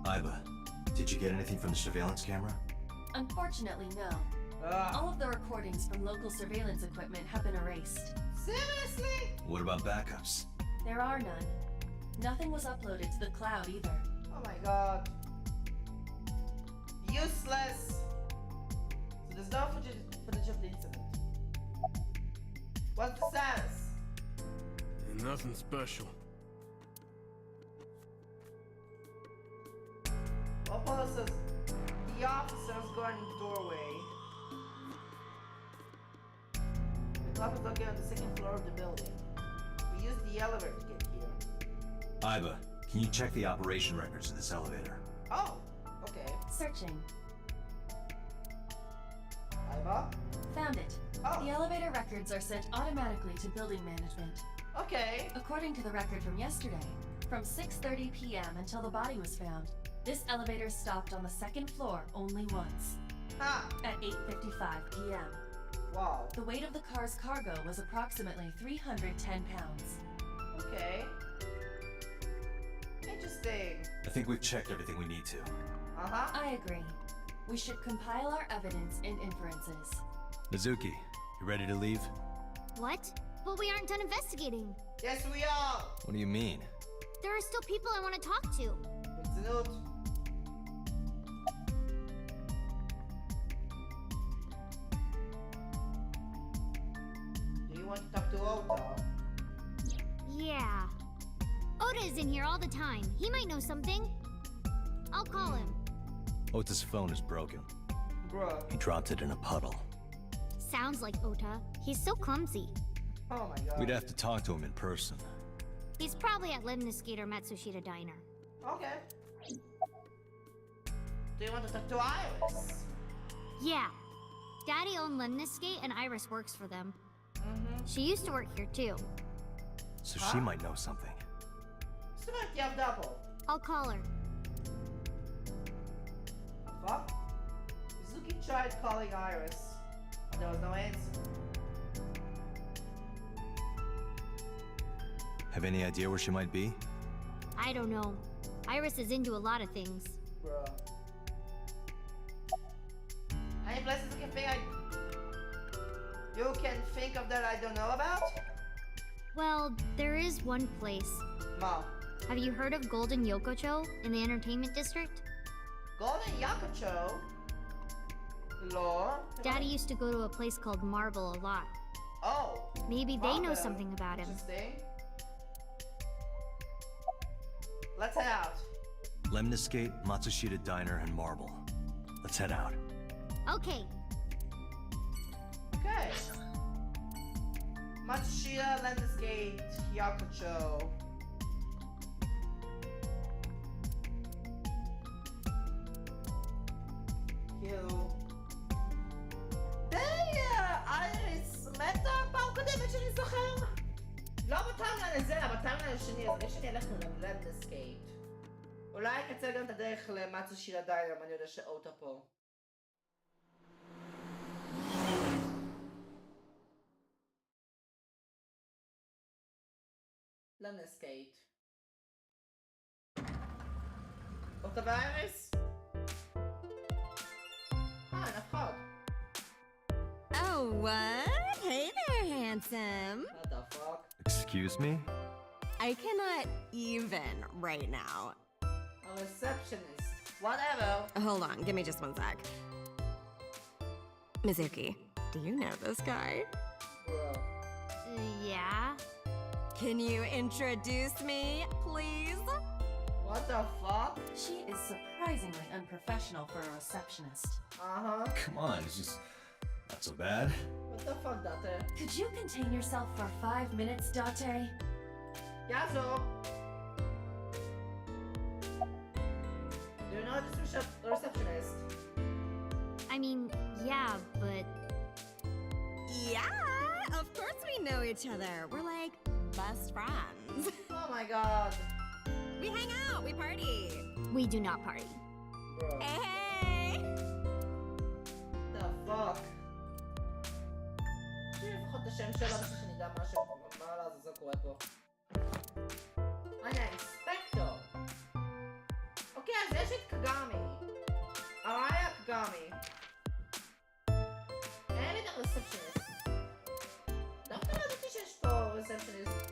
Iba, did you get anything from the surveillance camera? Unfortunately, no. All of the recordings from local surveillance equipment have been erased. Seriously? What about backups? There are none. Nothing was uploaded to the cloud either. Oh my god. Useless. So there's no footage of the incident. What's the status? Nothing special. Apollo says the officers guarding the doorway. The clock is located on the second floor of the building. We used the elevator to get here. Iba, can you check the operation records of this elevator? Oh, okay. Searching. Iva? Found it. Oh. The elevator records are sent automatically to building management. Okay. According to the record from yesterday, from 6:30 p.m. until the body was found, this elevator stopped on the second floor only once. Ah. At 8:55 p.m. Wow. The weight of the car's cargo was approximately 310 pounds. Okay. Interesting. I think we've checked everything we need to. Uh-huh. I agree. We should compile our evidence and inferences. Mizuki, you ready to leave? What? But we aren't done investigating. Yes, we are. What do you mean? There are still people I want to talk to. It's not. Do you want to talk to Ota? Yeah. Oda is in here all the time. He might know something. I'll call him. Ota's phone is broken. Bruh. He dropped it in a puddle. Sounds like Ota. He's so clumsy. Oh my god. We'd have to talk to him in person. He's probably at Lemniscate or Matsushita Diner. Okay. Do you want to talk to Iris? Yeah. Daddy owned Lemniscate and Iris works for them. She used to work here too. So she might know something. Smart, you have double. I'll call her. Fuck. Mizuki tried calling Iris, but there was no answer. Have any idea where she might be? I don't know. Iris is into a lot of things. Bruh. Any places you can think of that I don't know about? Well, there is one place. Mom. Have you heard of Golden Yokocho in the entertainment district? Golden Yakucho? Lore? Daddy used to go to a place called Marble a lot. Oh. Maybe they know Marble. something about him. Interesting. Let's head out. Lemniscate, Matsushita Diner, and Marble. Let's head out. Okay. Okay. Matsushita, Lemniscate, Yakucho. כאילו... די, איריס מתה פעם קודמת שאני זוכר? לא בטיימליין הזה, אלא בטיימליין השני, אז יש שאני אלך ללנדסקייט. אולי אקצר גם את הדרך למצושיטה דיינר, אני יודע שאוטה פה. לנדסקייט. אוטה ואיריס? Oh, what? Hey there, handsome. What the fuck? Excuse me? I cannot even right now. A receptionist. Whatever. Hold on, give me just one sec. Mizuki, do you know this guy? Bro. Yeah? Can you introduce me, please? What the fuck? She is surprisingly unprofessional for a receptionist. Uh-huh. Come on, it's just not so bad. What the fuck, Date? Could you contain yourself for 5 minutes, Date? Yazo! Do you know this receptionist? I mean, yeah, but... Yeah, of course we know each other. We're like best friends. Oh my god. We hang out, we party. We do not party. Bro. Hey! What the fuck? שיהיה לפחות את השם שלה בשביל שנדע מה לעזאזל קורה פה. אני האינספקטור. אוקיי, אז יש את קגאמי. אראיה קגאמי. אין את הרספשניסט. דווקא לא ידעתי שיש פה רספשניסט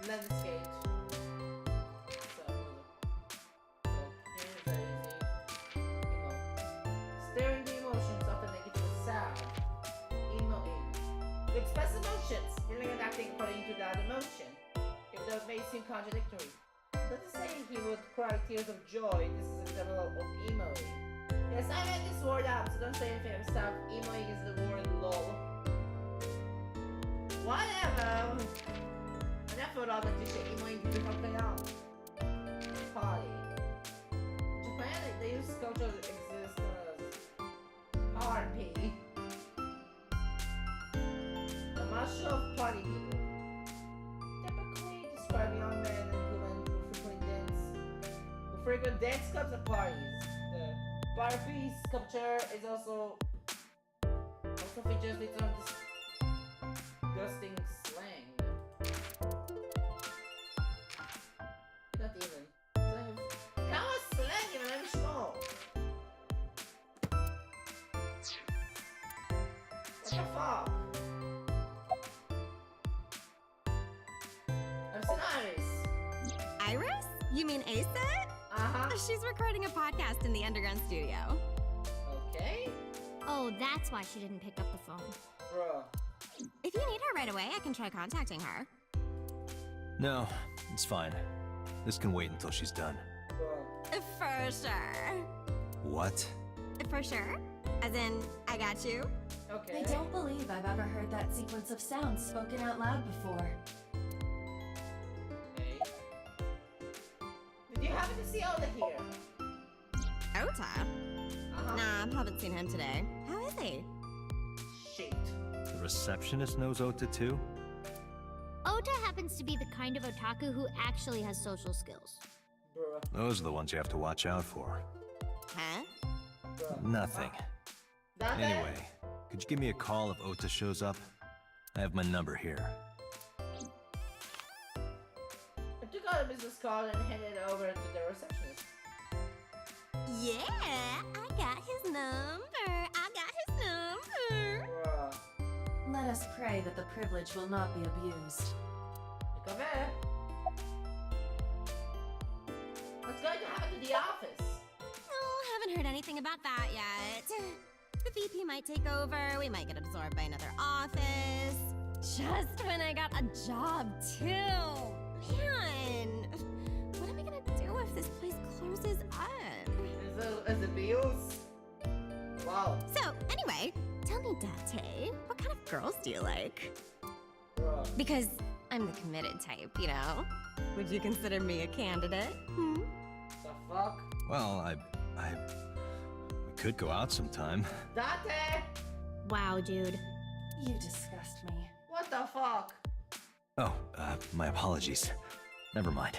בלנדסקייט. Staring the emotions of a negative sound. Emoting. To express emotions, feeling and acting according to that emotion. If those may seem contradictory. Let's say he would cry tears of joy. This is an example of emoting. Yes, I made this word up, so don't say anything of stuff. Emoting is the word lol. Whatever! אני אפילו לא ידעתי שאימואים בכלל קיים. Party. Japan, they use culture that exists RP. The martial of party people. frequent dance clubs and parties. The Barbie sculpture is also features its own disgusting slang. Not even. כמה סלנג, אלוהים ישמור. What the fuck? I've seen Iris. Iris? You mean Asa? Uh-huh. She's recording a podcast in the underground studio. Okay. Oh, that's why she didn't pick up the phone. Bruh. If you need her right away, I can try contacting her. No, it's fine. This can wait until she's done. Bruh. For sure. What? For sure? As in, I got you? Okay. I don't believe I've ever heard that sequence of sounds spoken out loud before. Okay. Did you happen to see Oda here? Ota? Uh-huh. Nah, haven't seen him today. How is he? Shit. The receptionist knows Ota too? Ota happens to be the kind of otaku who actually has social skills. Bruh. Those are the ones you have to watch out for. Huh? Bruh. Nothing. Nothing? Anyway, could you give me a call if Ota shows up? I have my number here. I took out a business card and handed it over to the receptionist. Yeah, I got his number. I got his number. Bruh. Let us pray that the privilege will not be abused. מקווה. What's going to happen to the office? Oh, haven't heard anything about that yet. The VP might take over, we might get absorbed by another office. Just when I got a job, too. Man, what am I gonna do if this place closes up? Is it bills? Wow. So, anyway, tell me, Date, what kind of girls do you like? Bruh. Because I'm the committed type, you know? Would you consider me a candidate? Hmm? The fuck? Well, we could go out sometime. Date! Wow, dude. You disgust me. What the fuck? Oh, my apologies. Never mind.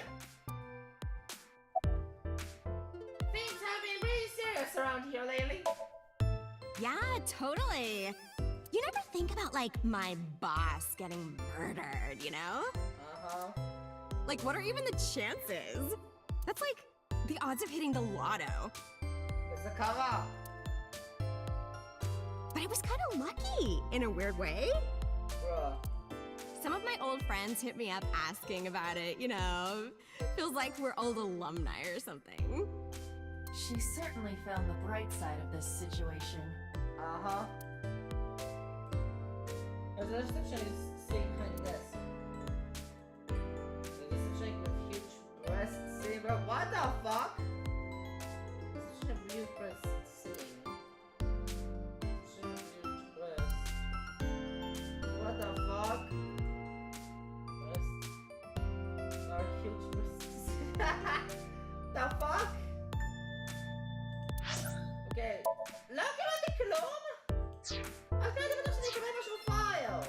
Things have been pretty serious around here lately. Yeah, totally. You never think about, like, my boss getting murdered, you know? Uh-huh. Like, what are even the chances? That's like the odds of hitting the lotto. It's a cover. But I was kind of lucky, in a weird way. Bruh. Some of my old friends hit me up asking about it, you know? Feels like we're old alumni or something. She certainly found the bright side of this situation. Uh-huh. There's a receptionist sitting behind the desk. There's a receptionist with huge breasts sitting, bro. What the fuck? Such a huge breast sitting. Such a huge breast. What the fuck? Breasts are huge breasts. The fuck? Okay. לא קיבלתי כלום? אז לא בטוח שאני אקבל משהו פייל.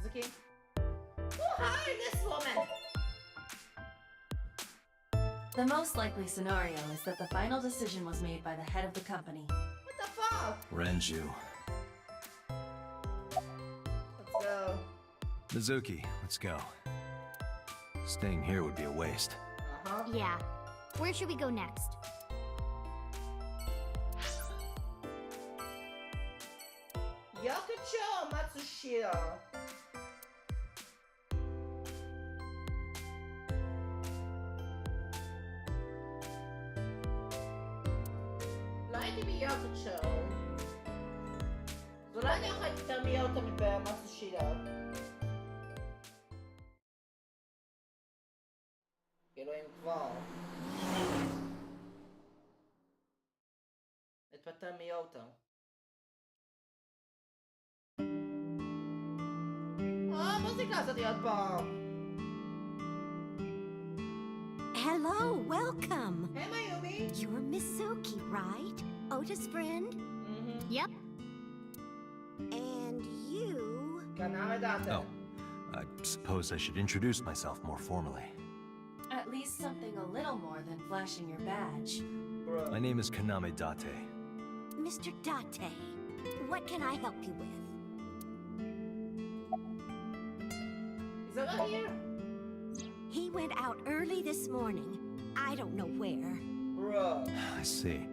זה כי... Who hired this woman? The most likely scenario is that the final decision was made by the head of the company. What the fuck? Renju. Let's go. Mizuki, let's go. Staying here would be a waste. Uh-huh. Yeah. Where should we go next? Yakucho Matsushiro. אולי הייתי ביוקוצ'ו. אז אולי אני אוכל יותר מיוטו ממצושירו. אלוהים כבר. התפטר מיוטו. המוזיקה הזאת עוד פעם. Hello, welcome. Hey, Mayumi. You're Mizuki, right? Ota's friend? Mm-hmm. Yep. And you... Kaname date. Oh, I suppose I should introduce myself more formally. At least something a little more than flashing your badge. My name is Kaname Date. Mr. Date, what can I help you with? Is that not here? He went out early this morning. I don't know where. Bruh. I see.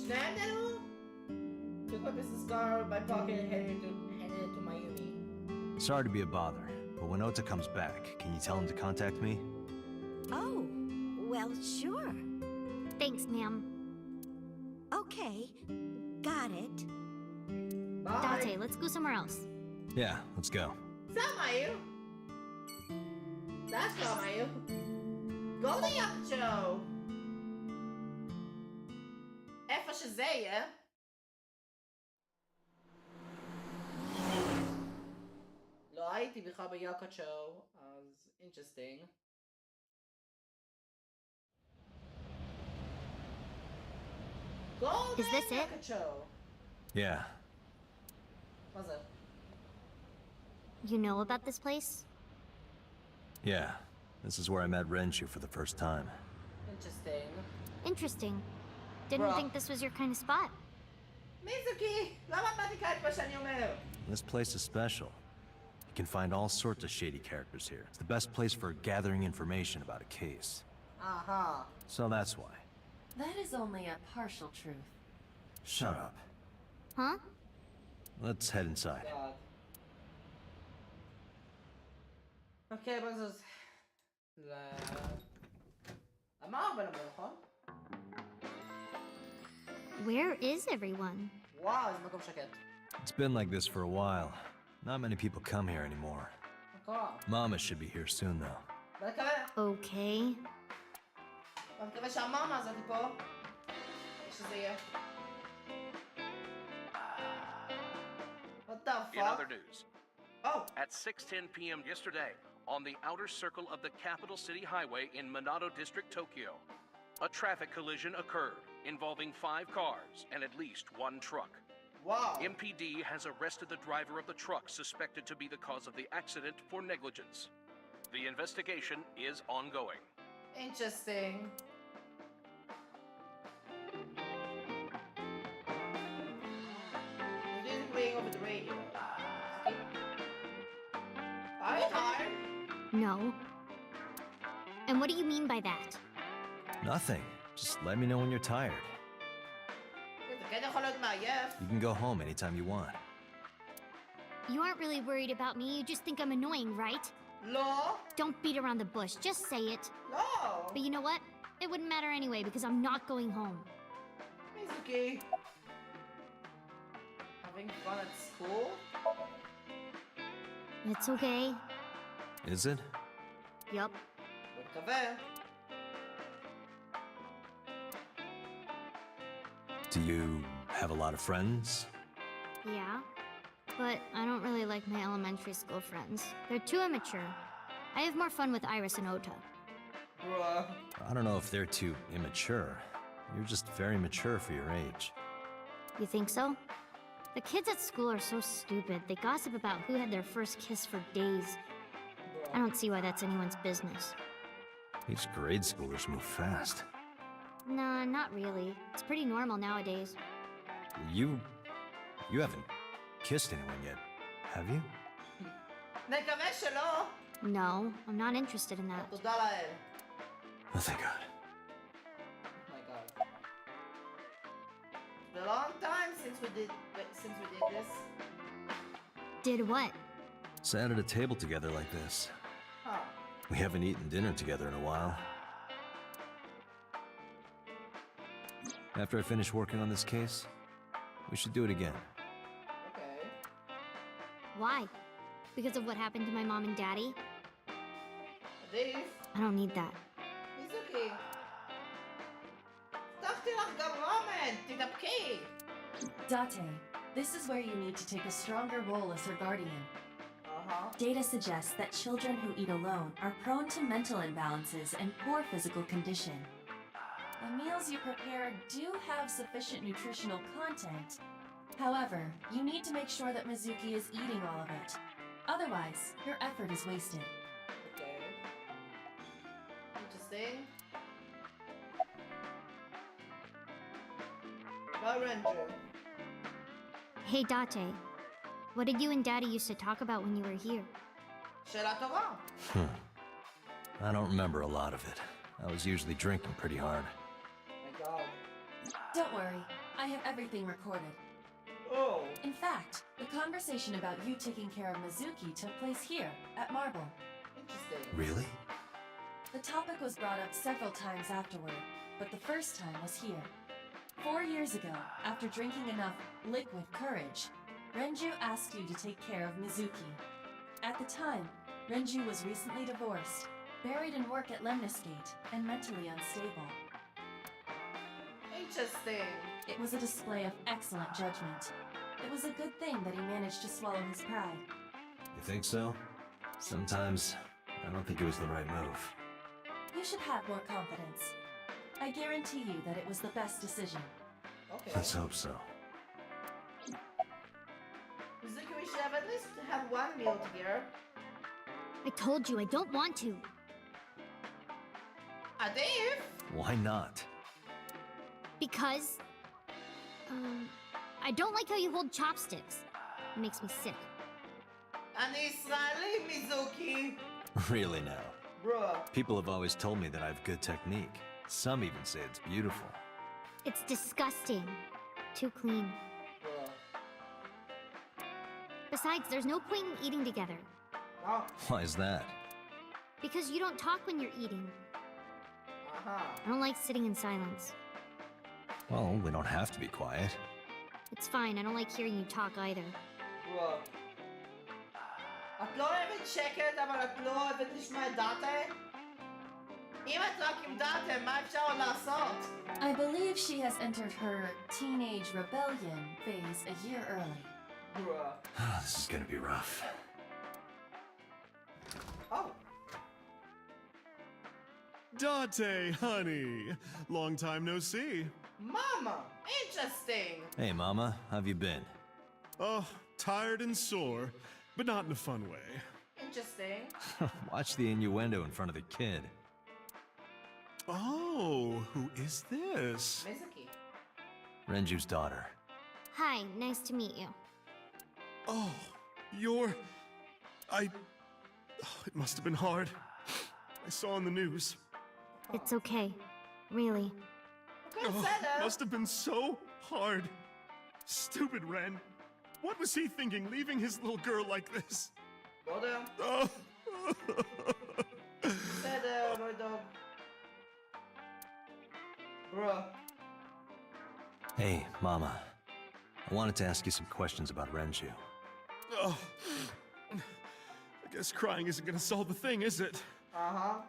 Schneider? Took my business card, my pocket, and handed it to Mayumi. Sorry to be a bother, but when Ota comes back, can you tell him to contact me? Oh, well, sure. Thanks, ma'am. Okay, got it. Bye. Date, let's go somewhere else. Yeah, let's go. Samayu. That's Samayu. Go to Yakucho. איפה שזה יהיה. לא הייתי בכלל ביאקוצ'ו, אז interesting. Go Is this it? Yakucho. Yeah. מה זה? You know about this place? Yeah. This is where I met Renshu for the first time. Interesting. Interesting. Didn't Bruh. think this was your kind of spot. מיזוקי, למה את מעתיקה את מה שאני אומר? This place is special. You can find all sorts of shady characters here. It's the best place for gathering information about a case. אהה. So that's why. That is only a partial truth. Shut up. Huh? Let's head inside. God. אוקיי, בוא נזוז. אמר בן אמר, נכון? Where is everyone? וואו, איזה מקום שקט. It's been like this for a while. Not many people come here anymore. מה קרה? Mama should be here soon, though. בוא נקווה. Okay. בוא נקווה שהמאמה הזאת פה. שזה יהיה. What the fuck? In other news, Oh, at 6:10 p.m. yesterday, on the outer circle of the Capital City Highway in Minato District, Tokyo, a traffic collision occurred involving 5 cars and at least 1 truck. wow. MPD has arrested the driver of the truck suspected to be the cause of the accident for negligence. The investigation is ongoing. Interesting. It is playing over the radio. Are you tired? No. And what do you mean by that? Nothing. Just let me know when you're tired. זה כן יכול להיות מעייף. You can go home anytime you want. You aren't really worried about me, you just think I'm annoying, right? לא, Don't beat around the bush, just say it. לא. But you know what? It wouldn't matter anyway because I'm not going home. מיזוקי. Having fun at school? It's okay. Is it? Yup. בוא נקווה. Do you have a lot of friends? Yeah. But I don't really like my elementary school friends. They're too immature. I have more fun with Iris and Ota. Bruh. I don't know if they're too immature. You're just very mature for your age. You think so? The kids at school are so stupid. They gossip about who had their first kiss for days. I don't see why that's anyone's business. These grade schoolers move fast. Nah, not really. It's pretty normal nowadays. You haven't kissed anyone yet, have you? נקווה שלא. No, I'm not interested in that. תודה לאל. Oh, thank God. Oh my god. It's been a long time since we did this. Did what? Sat at a table together like this. Huh. We haven't eaten dinner together in a while. After I finish working on this case, we should do it again. Okay. Why? Because of what happened to my mom and daddy? עדיף. I don't need that. מיזוקי. הבטחתי לך גם רומן. תתאפקי. Date, this is where you need to take a stronger role as her guardian. Data suggests that children who eat alone are prone to mental imbalances and poor physical condition. The meals you prepare do have sufficient nutritional content. However, you need to make sure that Mizuki is eating all of it. Otherwise, your effort is wasted. Okay. interesting. Bye, Ranger. Hey, Date. What did you and Daddy used to talk about when you were here? שאלה טובה. I don't remember a lot of it. I was usually drinking pretty hard. My God. Don't worry, I have everything recorded. Oh. In fact, the conversation about you taking care of Mizuki took place here, at Marble. Interesting. Really? The topic was brought up several times afterward, but the first time was here. 4 years ago, after drinking enough liquid courage, Renju asked you to take care of Mizuki. At the time, Renju was recently divorced, buried in work at Lemniscate, and mentally unstable. Interesting. It was a display of excellent judgment. It was a good thing that he managed to swallow his pride. You think so? Sometimes, I don't think it was the right move. You should have more confidence. I guarantee you that it was the best decision. Okay. Let's hope so. Mizuki, we should have at least have one meal together. I told you I don't want to. Dave? Why not? Because... I don't like how you hold chopsticks. It makes me sick. An Israeli Mizuki. Really now? Bruh. People have always told me that I have good technique. Some even say it's beautiful. It's disgusting. Too clean. Bruh. Besides, there's no point in eating together. Oh. Why is that? Because you don't talk when you're eating. Uh-huh. I don't like sitting in silence. Well, we don't have to be quiet. It's fine, I don't like hearing you talk either. bruh. את לא אוהבת שקט, אבל את לא אוהבת לשמוע את דאטה? אם את רק עם דאטה, מה אפשר עוד לעשות? I believe she has entered her teenage rebellion phase a year early. Bruh. This is gonna be rough. Oh. Date, honey. Long time no see. Mama! Interesting! Hey, Mama, how have you been? Oh, tired and sore, but not in a fun way. Interesting. Watch the innuendo in front of the kid. Oh, who is this? Mizuki. Renju's daughter. Hi, nice to meet you. Oh, you're... Oh, it must have been hard. I saw on the news. It's okay. Really. Oh, must have been so hard. Stupid Ren. What was he thinking, leaving his little girl like this? Go down. Oh. Sit down, my dog. Bruh. Hey, Mama. I wanted to ask you some questions about Renju. Oh. I guess crying isn't gonna solve the thing, is it? Uh-huh.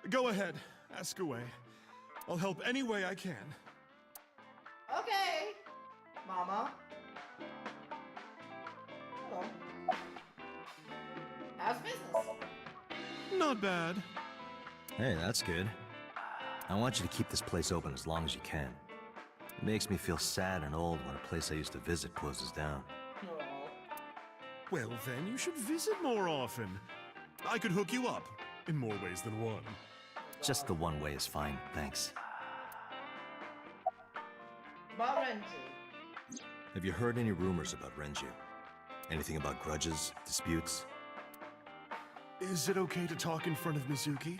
Go ahead. Ask away. I'll help any way I can. Okay. Mama. Hello. How's business? Not bad. Hey, that's good. I want you to keep this place open as long as you can. It makes me feel sad and old when a place I used to visit closes down. Well, then you should visit more often. I could hook you up in more ways than one. Just the one way is fine, thanks. About Renju. Have you heard any rumors about Renju? Anything about grudges, disputes? Is it okay to talk in front of Mizuki?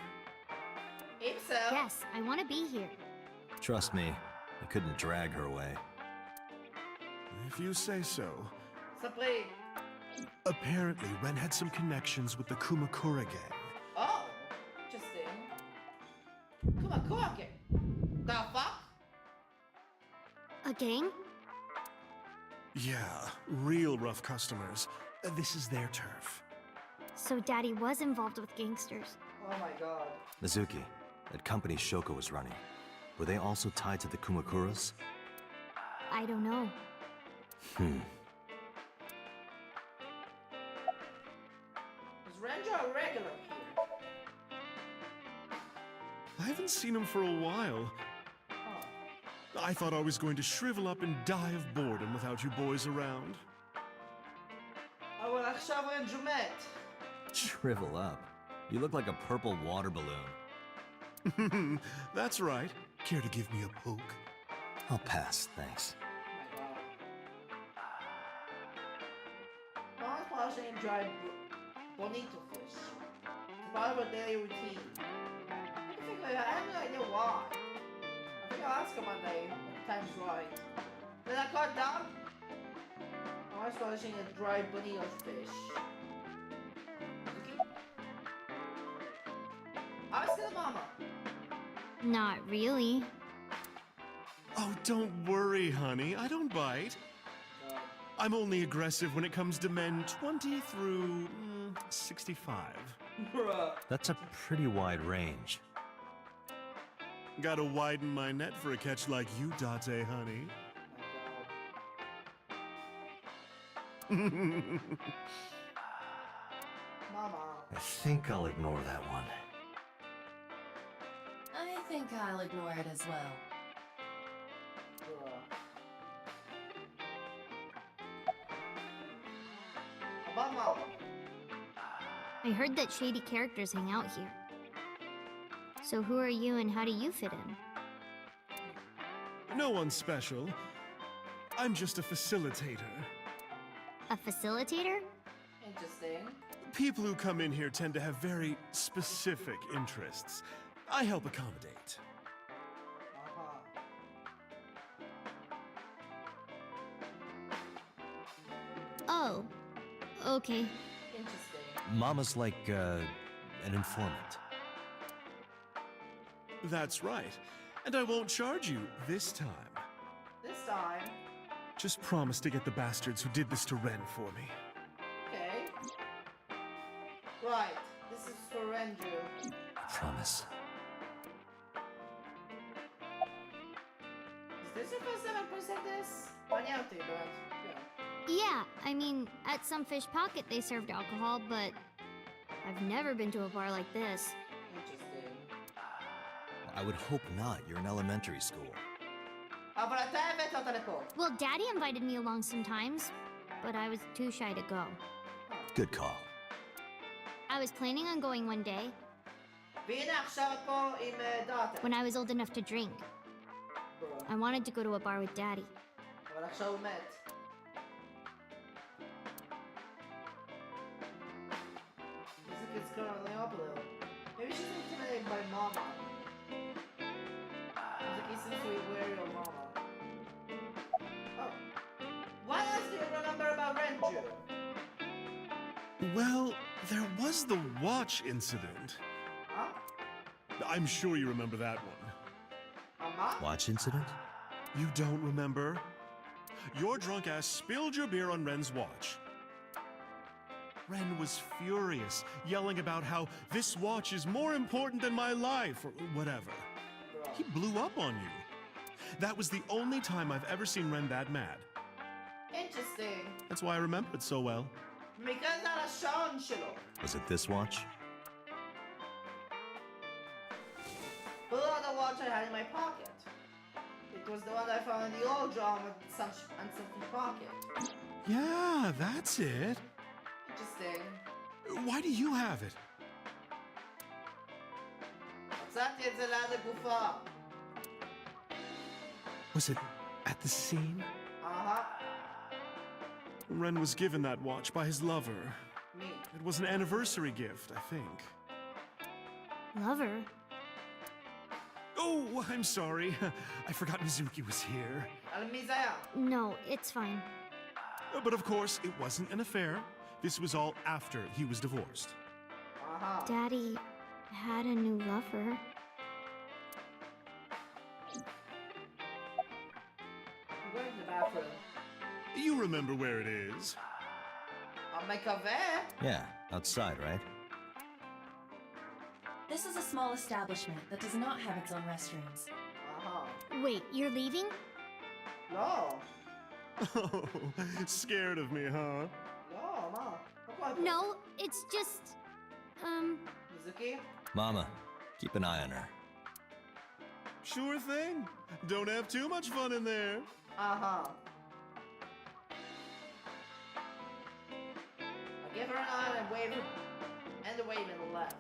If so. Yes, I want to be here. Trust me, I couldn't drag her away. If you say so. Sapri. Apparently, Ren had some connections with the Kumakura gang. Oh. Interesting. Kumakura. The fuck? A gang? Yeah, real rough customers. This is their turf. So Daddy was involved with gangsters. Oh my god. Mizuki, that company Shoko was running, were they also tied to the Kumakuras? I don't know. Is Renju a regular here? I haven't seen him for a while. Oh. I thought I was going to shrivel up and die of boredom without you boys around. אבל עכשיו רנג'ו מת. Shrivel up. You look like a purple water balloon. That's right. Care to give me a poke? I'll pass, thanks. Mom's polishing and dry bonito fish. It's part of a daily routine. I have no idea why. I think I'll ask her one day when the time's right. Then I cut down. Mom's polishing a dry bonito fish. Okay. I'm still Mama. Not really. Oh, don't worry, honey. I don't bite. I'm only aggressive when it comes to men 20 through 65. Bruh. That's a pretty wide range. Gotta widen my net for a catch like you, Date, honey. Mama. I think I'll ignore that one. I think I'll ignore it as well. Mama. I heard that shady characters hang out here. So who are you and how do you fit in? No one special. I'm just a facilitator. A facilitator? Interesting. People who come in here tend to have very specific interests. I help accommodate. Oh, okay. Interesting. Mama's like, an informant. That's right. And I won't charge you this time. This time. Just promise to get the bastards who did this to Ren for me. Okay. Right. This is for Renju. Promise. Is this your first time I present this? Понятно, but yeah. Yeah, I mean, at some fish pocket they served alcohol, but I've never been to a bar like this. Interesting. I would hope not. You're in elementary school. Well, Daddy invited me along sometimes, but I was too shy to go. Good call. I was planning on going one day, when I was old enough to drink. I wanted to go to a bar with Daddy. It's currently up a little. Maybe she's intimidated by Mama. Since we were your Mama. Oh. What else do you remember about Renju? Well, there was the watch incident. Huh? I'm sure you remember that one. Mama? Watch incident? You don't remember? Your drunk ass spilled your beer on Ren's watch. Ren was furious, yelling about how this watch is more important than my life, or whatever. He blew up on you. That was the only time I've ever seen Ren that mad. Interesting. That's why I remember it so well. Was it this watch? Pull out the watch I had in my pocket. It was the one I found in the old drum with some pocket. Yeah, that's it. Interesting. Why do you have it? Was it at the scene? Uh-huh. Ren was given that watch by his lover. Me. It was an anniversary gift, I think. Lover? Oh, I'm sorry. I forgot Mizuki was here. No, it's fine. But of course, it wasn't an affair. This was all after he was divorced. Uh-huh. Daddy had a new lover. I'm going to the bathroom. You remember where it is? I'll make a Yeah, outside, right? This is a small establishment that does not have its own restrooms. Uh-huh. Wait, you're leaving? No. Oh, scared of me, huh? No, Ma. No, it's just... Mizuki? Mama, keep an eye on her. Sure thing. Don't have too much fun in there. Uh-huh. I give her an eye and wave her, and a wave and left.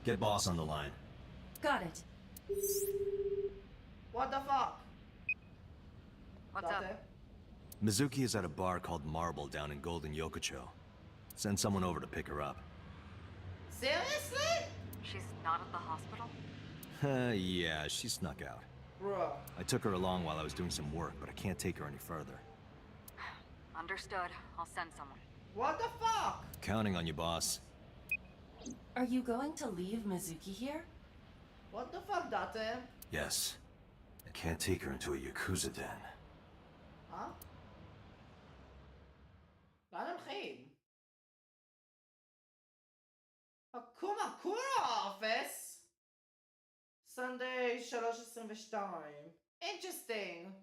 Get boss on the line. Got it. What the fuck? What's up? Mizuki is at a bar called Marble down in Golden Yokocho. Send someone over to pick her up. Seriously? She's not at the hospital? Yeah, she snuck out. Bruh. I took her along while I was doing some work, but I can't take her any further. Understood. I'll send someone. What the fuck? Counting on you, boss. Are you going to leave Mizuki here? What the fuck, Date? Yes. I can't take her into a Yakuza den. Huh? לאן הולכים? הקומקורה office? Sunday 3:22. Interesting.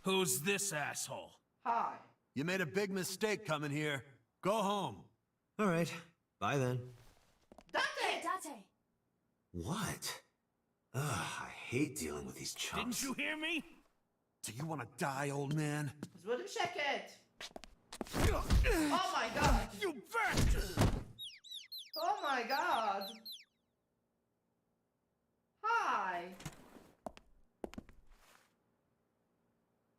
Who's this asshole? Hi. You made a big mistake coming here. Go home. All right. Bye then. Date! Date! What? Ugh, I hate dealing with these chumps. Didn't you hear me? Do you want to die, old man? אז בואו בשקט. Oh my god. You bastard! Oh my god. Hi.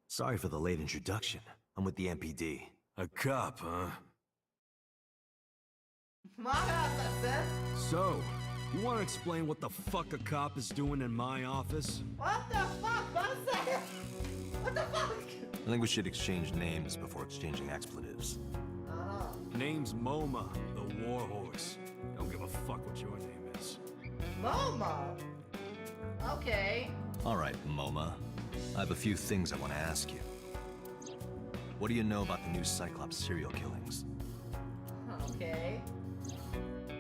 Sorry for the late introduction. I'm with the MPD. A cop, huh? מה אתה? So, you want to explain what the fuck a cop is doing in my office? What the fuck? What the fuck? I think we should exchange names before exchanging expletives. Name's MoMA, the warhorse. Don't give a fuck what your name is. MoMA? Okay. All right, MoMA. I have a few things I want to ask you. What do you know about the new Cyclops serial killings? Okay.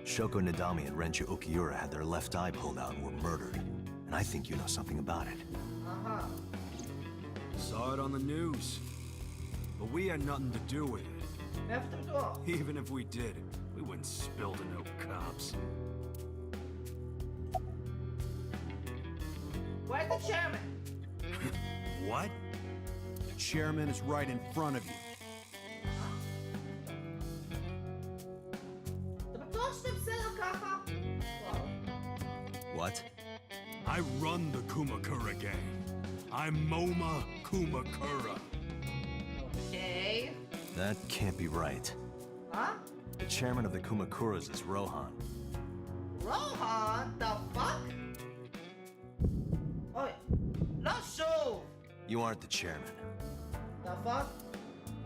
Shoko Nadami and Renju Okiura had their left eye pulled out and were murdered. And I think you know something about it. Uh-huh. Saw it on the news. But we had nothing to do with it. Even if we did, we wouldn't spill to no cops. Where's the chairman? What? The chairman is right in front of you. What? I run the Kumakura gang. I'm MoMA Kumakura. Okay. That can't be right. Huh? The chairman of the Kumakuras is Rohan. Rohan? The fuck? Oh, not sure. You aren't the chairman. The fuck?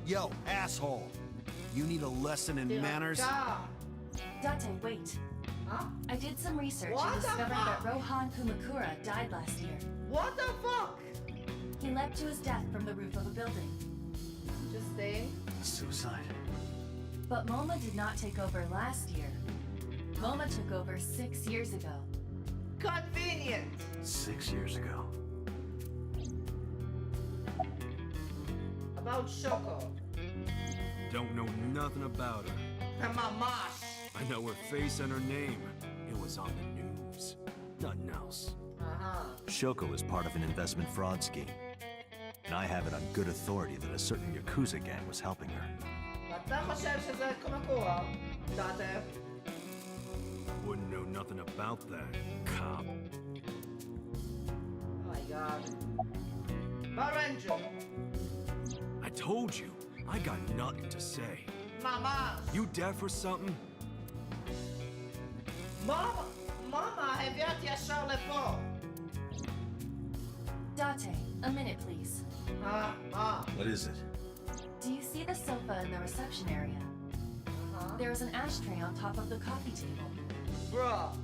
Yo, asshole. You need a lesson in manners? Date, wait. Huh? I did some research What and the discovered fuck? that Rohan Kumakura died last year. What the fuck? He leapt to his death from the roof of a building. Interesting. Suicide? But MoMA did not take over last year. MoMA took over 6 years ago. Convenient. 6 years ago. About Shoko. Don't know nothing about her. And Mamash. I know her face and her name. It was on the news. Nothing else. Uh-huh. Shoko was part of an investment fraud scheme. And I have it on good authority that a certain Yakuza gang was helping her. ואתה חושב שזה קומקורה? Date. Wouldn't know nothing about that, cop. Oh my god. Barenjo. I told you, I got nothing to say. Mamash. You deaf or something? Mama, הביאת ישר לפה. Date, a minute please. What is it? Do you see the sofa in the reception area? There is an ashtray on top of the coffee table. Bruh.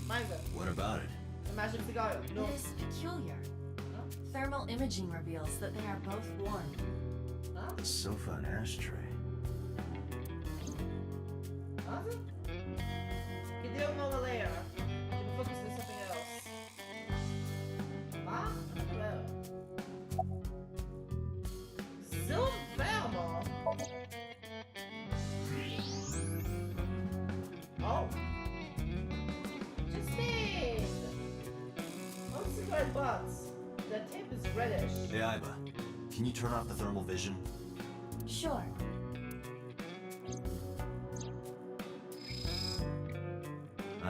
Manga. What about it? Imagine cigarro. No. It is peculiar. Thermal imaging reveals that they are both warm. The sofa and ashtray. כדי לומר ללאר, שמפוקס on something else. מה? זום ורמו. Oh. Interesting. Oh, cigarette butts. The tape is reddish. Hey, Iva. Can you turn off the thermal vision? Sure.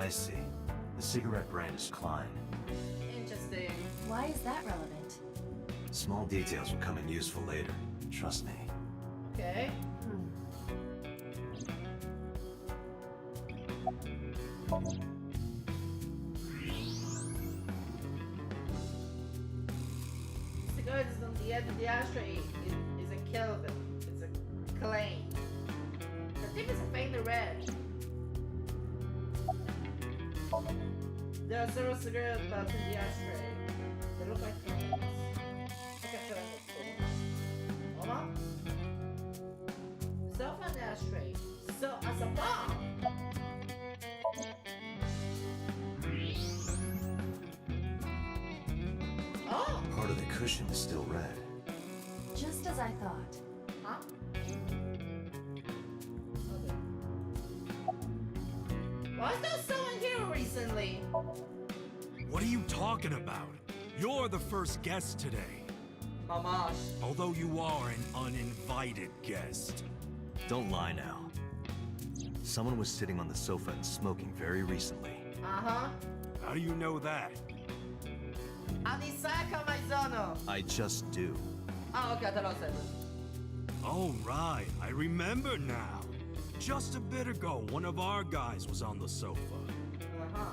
I see. The cigarette brand is Klein. Interesting. Why is that relevant? Small details will come in useful later. Trust me. Okay. Cigarette is on the end of the ashtray is a Kelvin. It's a claim. The tip is a faint red. There are several cigarette butts in the ashtray. They look like flames. Look at them. Hold on. Cell phone ashtray. So as a bomb. Oh! Part of the cushion is still red. Just as I thought. Huh? Why is there someone here recently? What are you talking about? You're the first guest today. Mamash. Although you are an uninvited guest. Don't lie now. Someone was sitting on the sofa and smoking very recently. Uh-huh. How do you know that? Anisaka Maizono. I just do. Oh, okay, I thought I said it. Oh, right. I remember now. Just a bit ago, one of our guys was on the sofa. Uh-huh.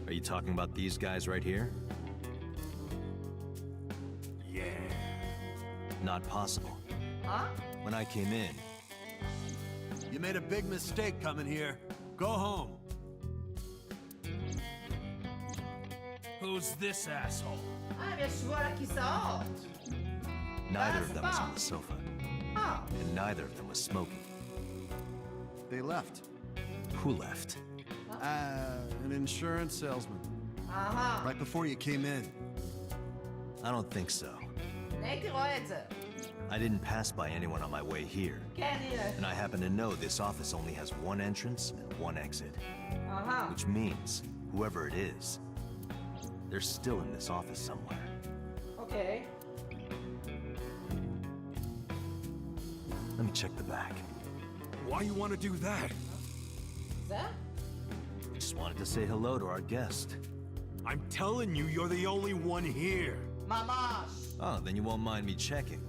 Are you talking about these guys right here? Yeah. Not possible. Huh? When I came in, You made a big mistake coming here. Go home. Who's this asshole? I'm Yashua Kisao. neither of them was on the sofa. Oh. And neither of them was smoking. They left. Who left? An insurance salesman. Uh-huh. Right before you came in. I don't think so. Neki Roedze. I didn't pass by anyone on my way here. Can't either. And I happen to know this office only has one entrance and one exit. Uh-huh. Which means, whoever it is, they're still in this office somewhere. Okay. Let me check the back. Why you want to do that? Is that? I just wanted to say hello to our guest. I'm telling you, you're the only one here. Mamash. Oh, then you won't mind me checking.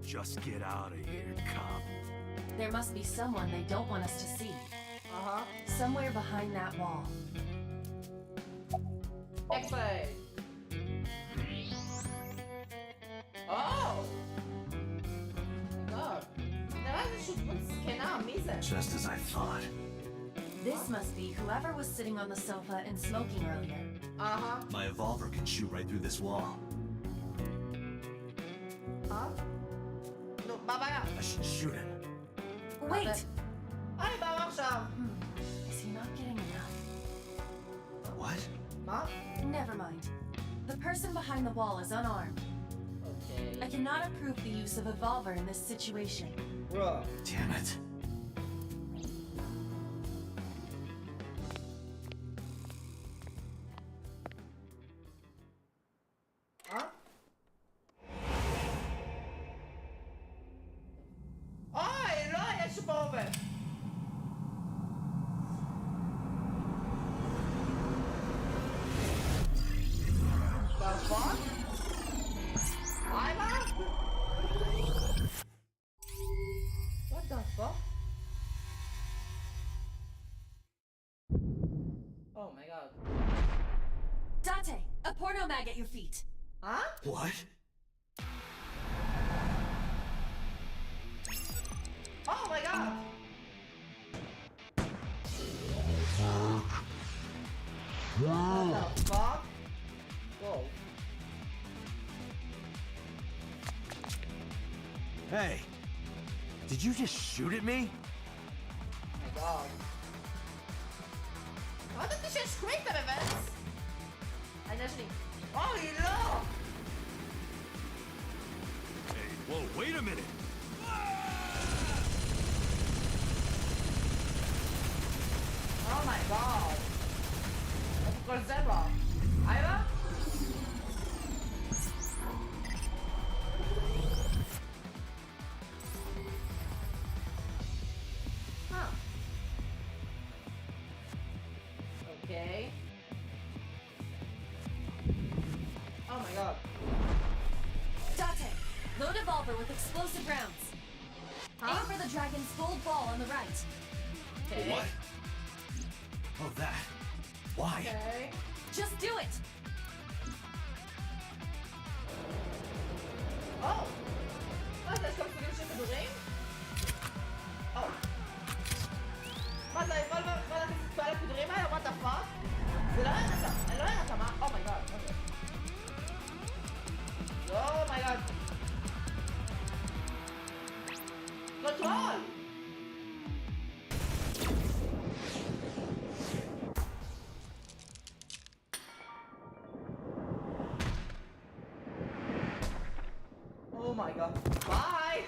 Just get out of here, cop. There must be someone they don't want us to see. Uh-huh. Somewhere behind that wall. X-ray. Oh! My God. Just as I thought. This must be whoever was sitting on the sofa and smoking earlier. Uh-huh. My evolver can shoot right through this wall. Huh? No, babaya. I should shoot him. Wait! Ay, bawak siya. Is he not getting enough? What? Huh? Never mind. The person behind the wall is unarmed. Okay. I cannot approve the use of evolver in this situation. Bro. Damn it. Huh? Ay, no, jest bombę. The fuck? What the fuck? Oh my god. Date! A porno mag at your feet! Huh? What? Oh my god! What the fuck? Whoa. Hey! Did you just shoot at me? Oh my god. Wat is dit script hebben, Wens? Hij is niet. Oh, no! Hey, whoa, wait a minute! Oh my god. Of course, Zebra. Ira? Huh. god. Date, load evolver with explosive rounds. Aim for the dragon's gold ball on the right. Okay. What? Oh, that. Why? Okay. Just do it. Oh! מה זה, יש גם סוגים של כדורים? או. מה זה, יכול להכניס את כל הכדורים האלה? what the fuck? זה לא אין אותם, אני לא אין אותם, מה? אומייגאד, מה זה? אומייגאד. קונטרול! Oh my god. Bye!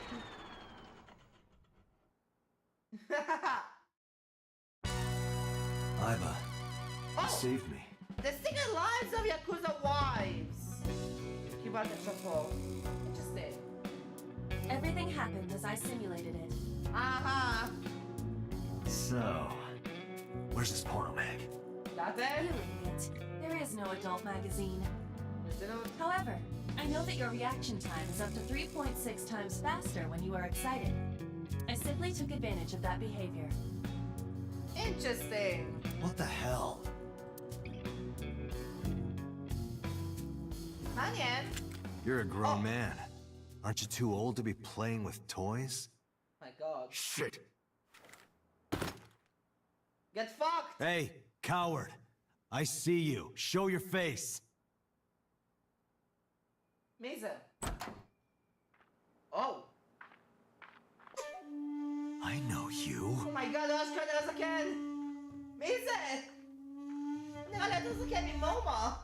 Iva, you saved me. The secret lives of Yakuza wives! קיבלת עכשיו פה. Interesting. Everything happened as I simulated it. Uh-huh. So, where's this porno mag? That's You it? idiot. There is no adult magazine. However, I know that your reaction time is up to 3.6 times faster when you are excited. I simply took advantage of that behavior. Interesting. What the hell? מעניין. You're a grown man. Aren't you too old to be playing with toys? My god. Shit. Get fucked! Hey, coward. I see you. Show your face. מי זה? Oh. I know you. Oh my god, לא אשכרה נראה זקן! מי זה? נראה לי יותר זקן ממומה!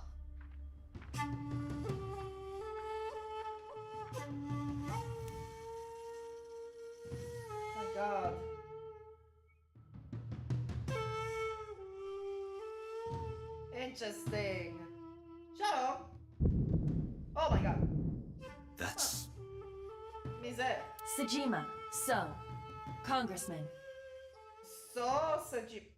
My god. Interesting. שלום! Oh my god. That's... מי זה? Sejima, so, Congressman. Sejima.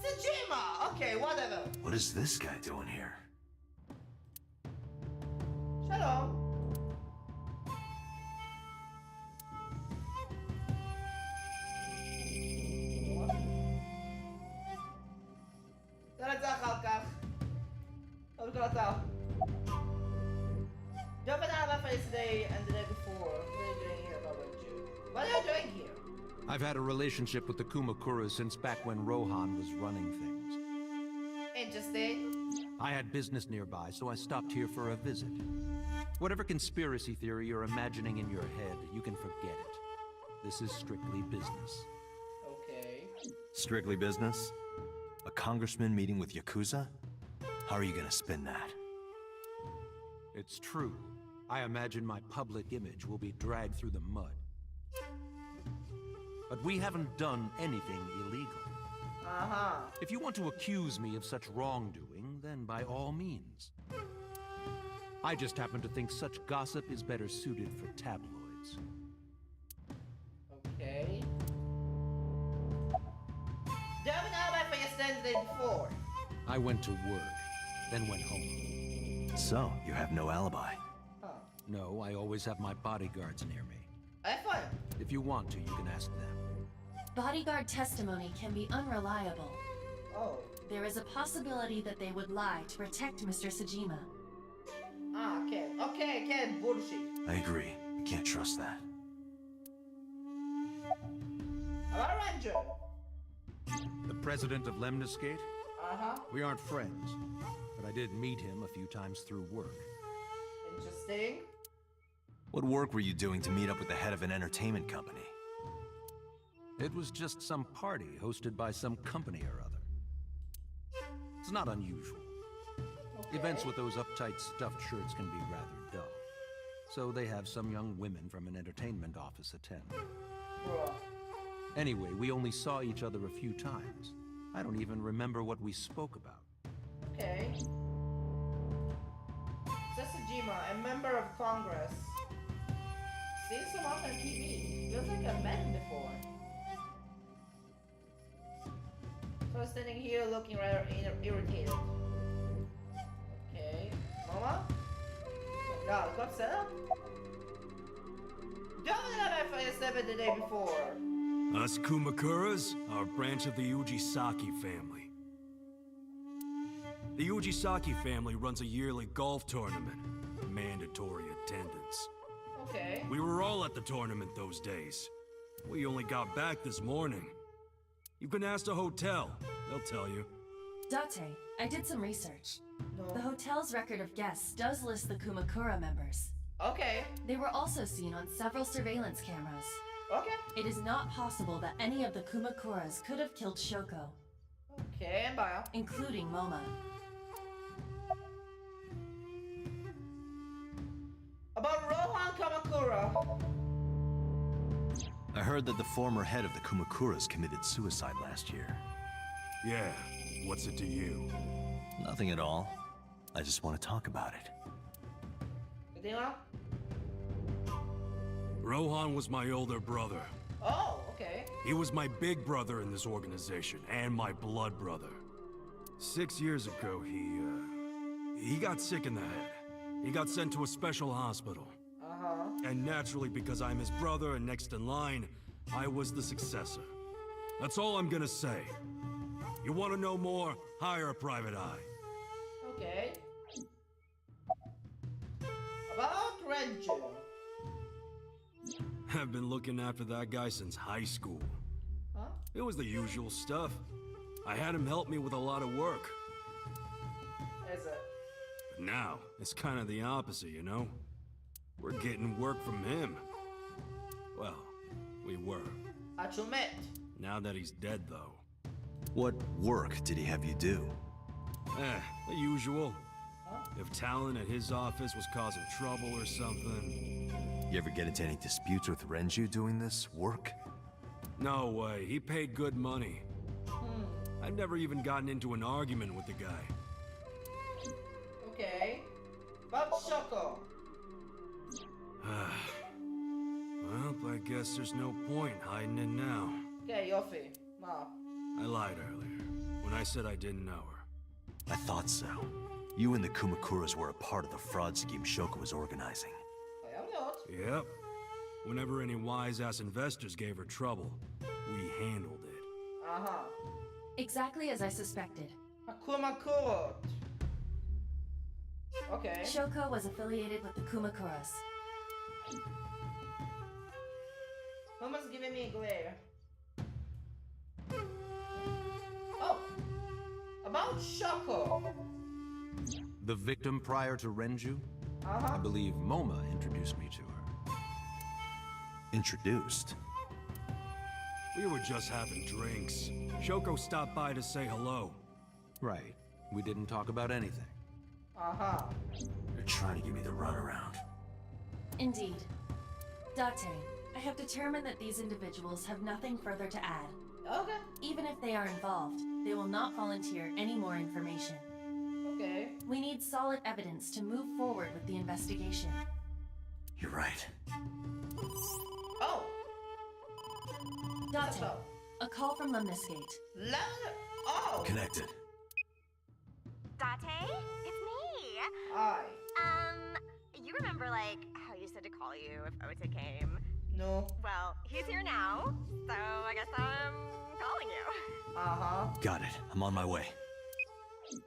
Sejima! Okay, whatever. What is this guy doing here? שלום. תן את זה אחר כך. לא בכל אתר. Jumping out of my face today and the day before. What are you doing here, Robert? What are you doing here? I've had a relationship with the Kumakura since back when Rohan was running things. Interesting. I had business nearby, so I stopped here for a visit. Whatever conspiracy theory you're imagining in your head, you can forget it. This is strictly business. Okay. Strictly business? A congressman meeting with Yakuza? How are you gonna spin that? It's true. I imagine my public image will be dragged through the mud. But we haven't done anything illegal. Uh-huh. If you want to accuse me of such wrongdoing, then by all means. I just happen to think such gossip is better suited for tabloids. Okay. Jumping out of my face the day before. I went to work, then went home. So, you have no alibi? Oh. No, I always have my bodyguards near me. I fun. If you want to, you can ask them. Bodyguard testimony can be unreliable. Oh. There is a possibility that they would lie to protect Mr. Sejima. Ah, okay. Okay, bullshit. I agree. We can't trust that. About a ranger. The president of Lemniscate? Uh-huh. We aren't friends, but I did meet him a few times through work. Interesting. What work were you doing to meet up with the head of an entertainment company? It was just some party hosted by some company or other. It's not unusual. Okay. Events with those uptight stuffed shirts can be rather dull. So they have some young women from an entertainment office attend. Bruh. Anyway, we only saw each other a few times. I don't even remember what we spoke about. Okay. Sejima, a member of Congress. Seen so much on TV. Feels like I've met him before. So I was standing here looking rather irritated. למה? לא, הכל בסדר? Don't remember if I said it the day before. Us Kumakuras are a branch of the Ujisaki family. The Ujisaki family runs a yearly golf tournament. Mandatory attendance. Okay. We were all at the tournament those days. We only got back this morning. You can ask the hotel. They'll tell you. Date, I did some research. No. The hotel's record of guests does list the Kumakura members. Okay. They were also seen on several surveillance cameras. Okay. It is not possible that any of the Kumakuras could have killed Shoko. Okay, bye. Including Moma. About Rohan Kamakura. I heard that the former head of the Kumakuras committed suicide last year. Yeah, what's it to you? Nothing at all. I just want to talk about it. Rohan was my older brother. Oh, okay. He was my big brother in this organization, and my blood brother. 6 years ago, he got sick in the head. He got sent to a special hospital. And naturally, because I'm his brother and next in line, I was the successor. That's all I'm gonna say. You want to know more? Hire a private eye. Okay. About Renju. I've been looking after that guy since high school. Huh? It was the usual stuff. I had him help me with a lot of work. Is it? But now, it's kind of the opposite, you know? We're getting work from him. Well, we were. Now that he's dead, though. What work did he have you do? The usual. If talent at his office was causing trouble or something. You ever get into any disputes with Renju doing this work? No way. He paid good money. I've never even gotten into an argument with the guy. Okay. About Shoko. Well, I guess there's no point hiding it now. Okay, Yofi. No. I lied earlier, when I said I didn't know her. I thought so. You and the Kumakuras were a part of the fraud scheme Shoko was organizing. Yep. Whenever any wise-ass investors gave her trouble, we handled it. Exactly as I suspected. Kumakura. Okay. Shoko was affiliated with the Kumakuras. Someone's giving me a glare. Oh! About Shoko! The victim prior to Renju? I believe Moma introduced me to her. Introduced? We were just having drinks. Shoko stopped by to say hello. Right. We didn't talk about anything. You're trying to give me the runaround. Indeed. Date, I have determined that these individuals have nothing further to add. Okay. Even if they are involved, they will not volunteer any more information. Okay. We need solid evidence to move forward with the investigation. You're right. Oh! Date, a call from Lemniscate. Oh! Connected. Date, it's me. Hi. You remember, like, how you said to call you if Ota came? No. Well, he's here now, so I guess I'm calling you. Got it. I'm on my way.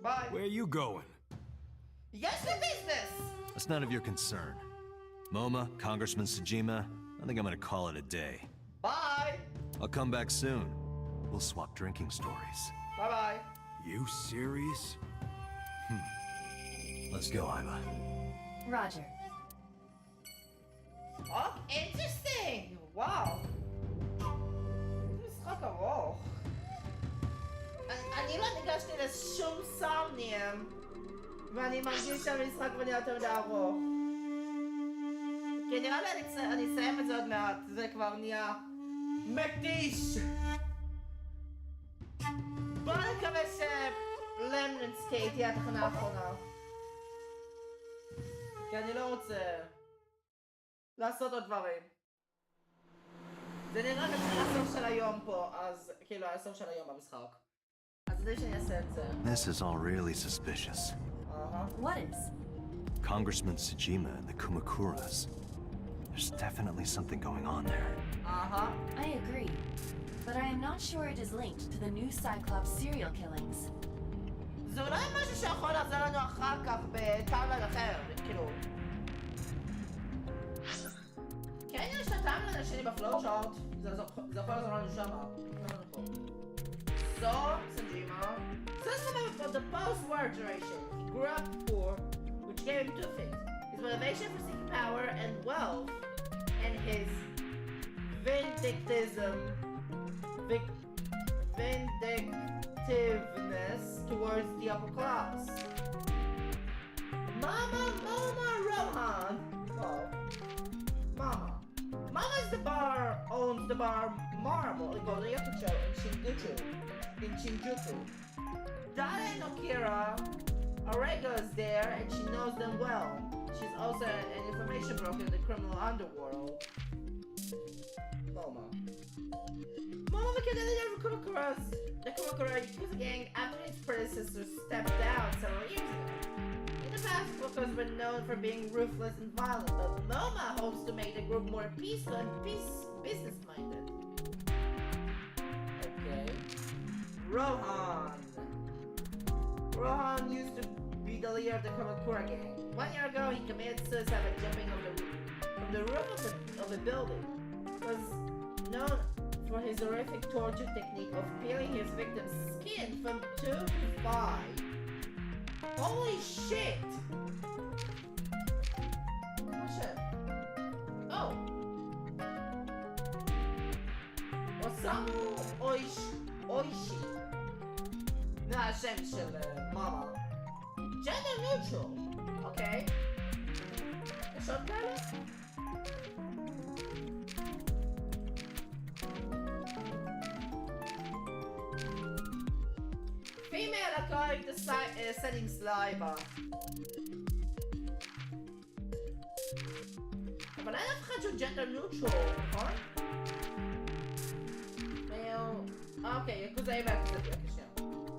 Bye. Where are you going? Yes, the business! That's none of your concern. Moma, Congressman Tsujima, I think I'm gonna call it a day. Bye! I'll come back soon. We'll swap drinking stories. Bye-bye. You serious? Let's go, Iva. Roger. Oh, interesting! Wow. משחק ארוך. אני לא ניגשתי לשום סומניום, ואני מרגיש שהמשחק בני יותר מדי ארוך. כי נראה לי אני אסיים את זה עוד מעט, זה כבר נהיה מתיש. בוא נקווה שלמנסקייט תהיה התחנה האחרונה. כי אני לא רוצה לעשות עוד דברים. זה נראה כמו הסוף של היום פה, אז כאילו הסוף של היום במשחק. אז עדיף שאני אעשה את זה. This is all really suspicious. What is? Congressman Tsujima and the Kumakuras. There's definitely something going on there. Uh-huh. I agree. But I am not sure it is linked to the new Cyclops serial killings. זה אולי משהו שיכול לעזור לנו אחר כך בטיימליין אחר, כאילו. כן, יש את הטיימליין השני בפלואו-צ'ארט, זה יכול לעזור לנו שמה. So, Tsujima, since from the post-war generation, he grew up poor, which gave him two things: his motivation for seeking power and wealth, and his vindictiveness towards the upper class. Mama Rohan. Oh, Mama's the bar, owns the bar Marble in Golden Yakucho in Shinjuku. Dada and Okira are regulars there, and she knows them well. She's also an information broker in the criminal underworld. Mama became the leader of the Kumakura Yakuza gang after his predecessor stepped down several years ago. In the past, Kumakuras were known for being ruthless and violent, but Moma hopes to make the group more peaceful and business-minded. Okay. Rohan used to be the leader of the Kumakura gang. 1 year ago, he committed suicide by jumping from the roof of a building. He was known for his horrific torture technique of peeling his victim's skin from 2 to 5. Holy shit! Oh shit. Oh. Osamu Oishi. זה השם של מאמה. Gender neutral. אוקיי. יש עוד כאלה? Female according to settings live. אבל אין אף אחד שהוא gender neutral, נכון? Okay, Yakuza Yakuza.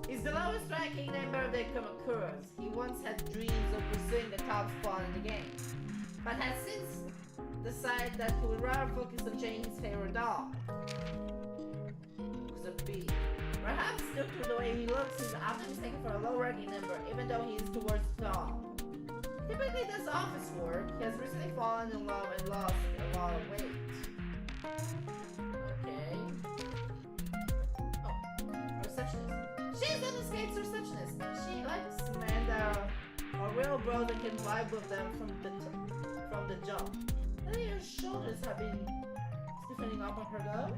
He's the lowest ranking member of the Kumakuras. He once had dreams of pursuing the top spot in the game, but has since decided that he would rather focus on changing his favorite doll. Yakuza B. Perhaps due to the way he looks, he's often mistaken for a low-ranking member, even though he is towards the top. Typically does office work. He has recently fallen in love and lost a lot of weight. Okay. Oh, receptionist. She's an escaped receptionist. She likes men that are real bros and can vibe with them from the jump. And her shoulders have been stiffening up on her though.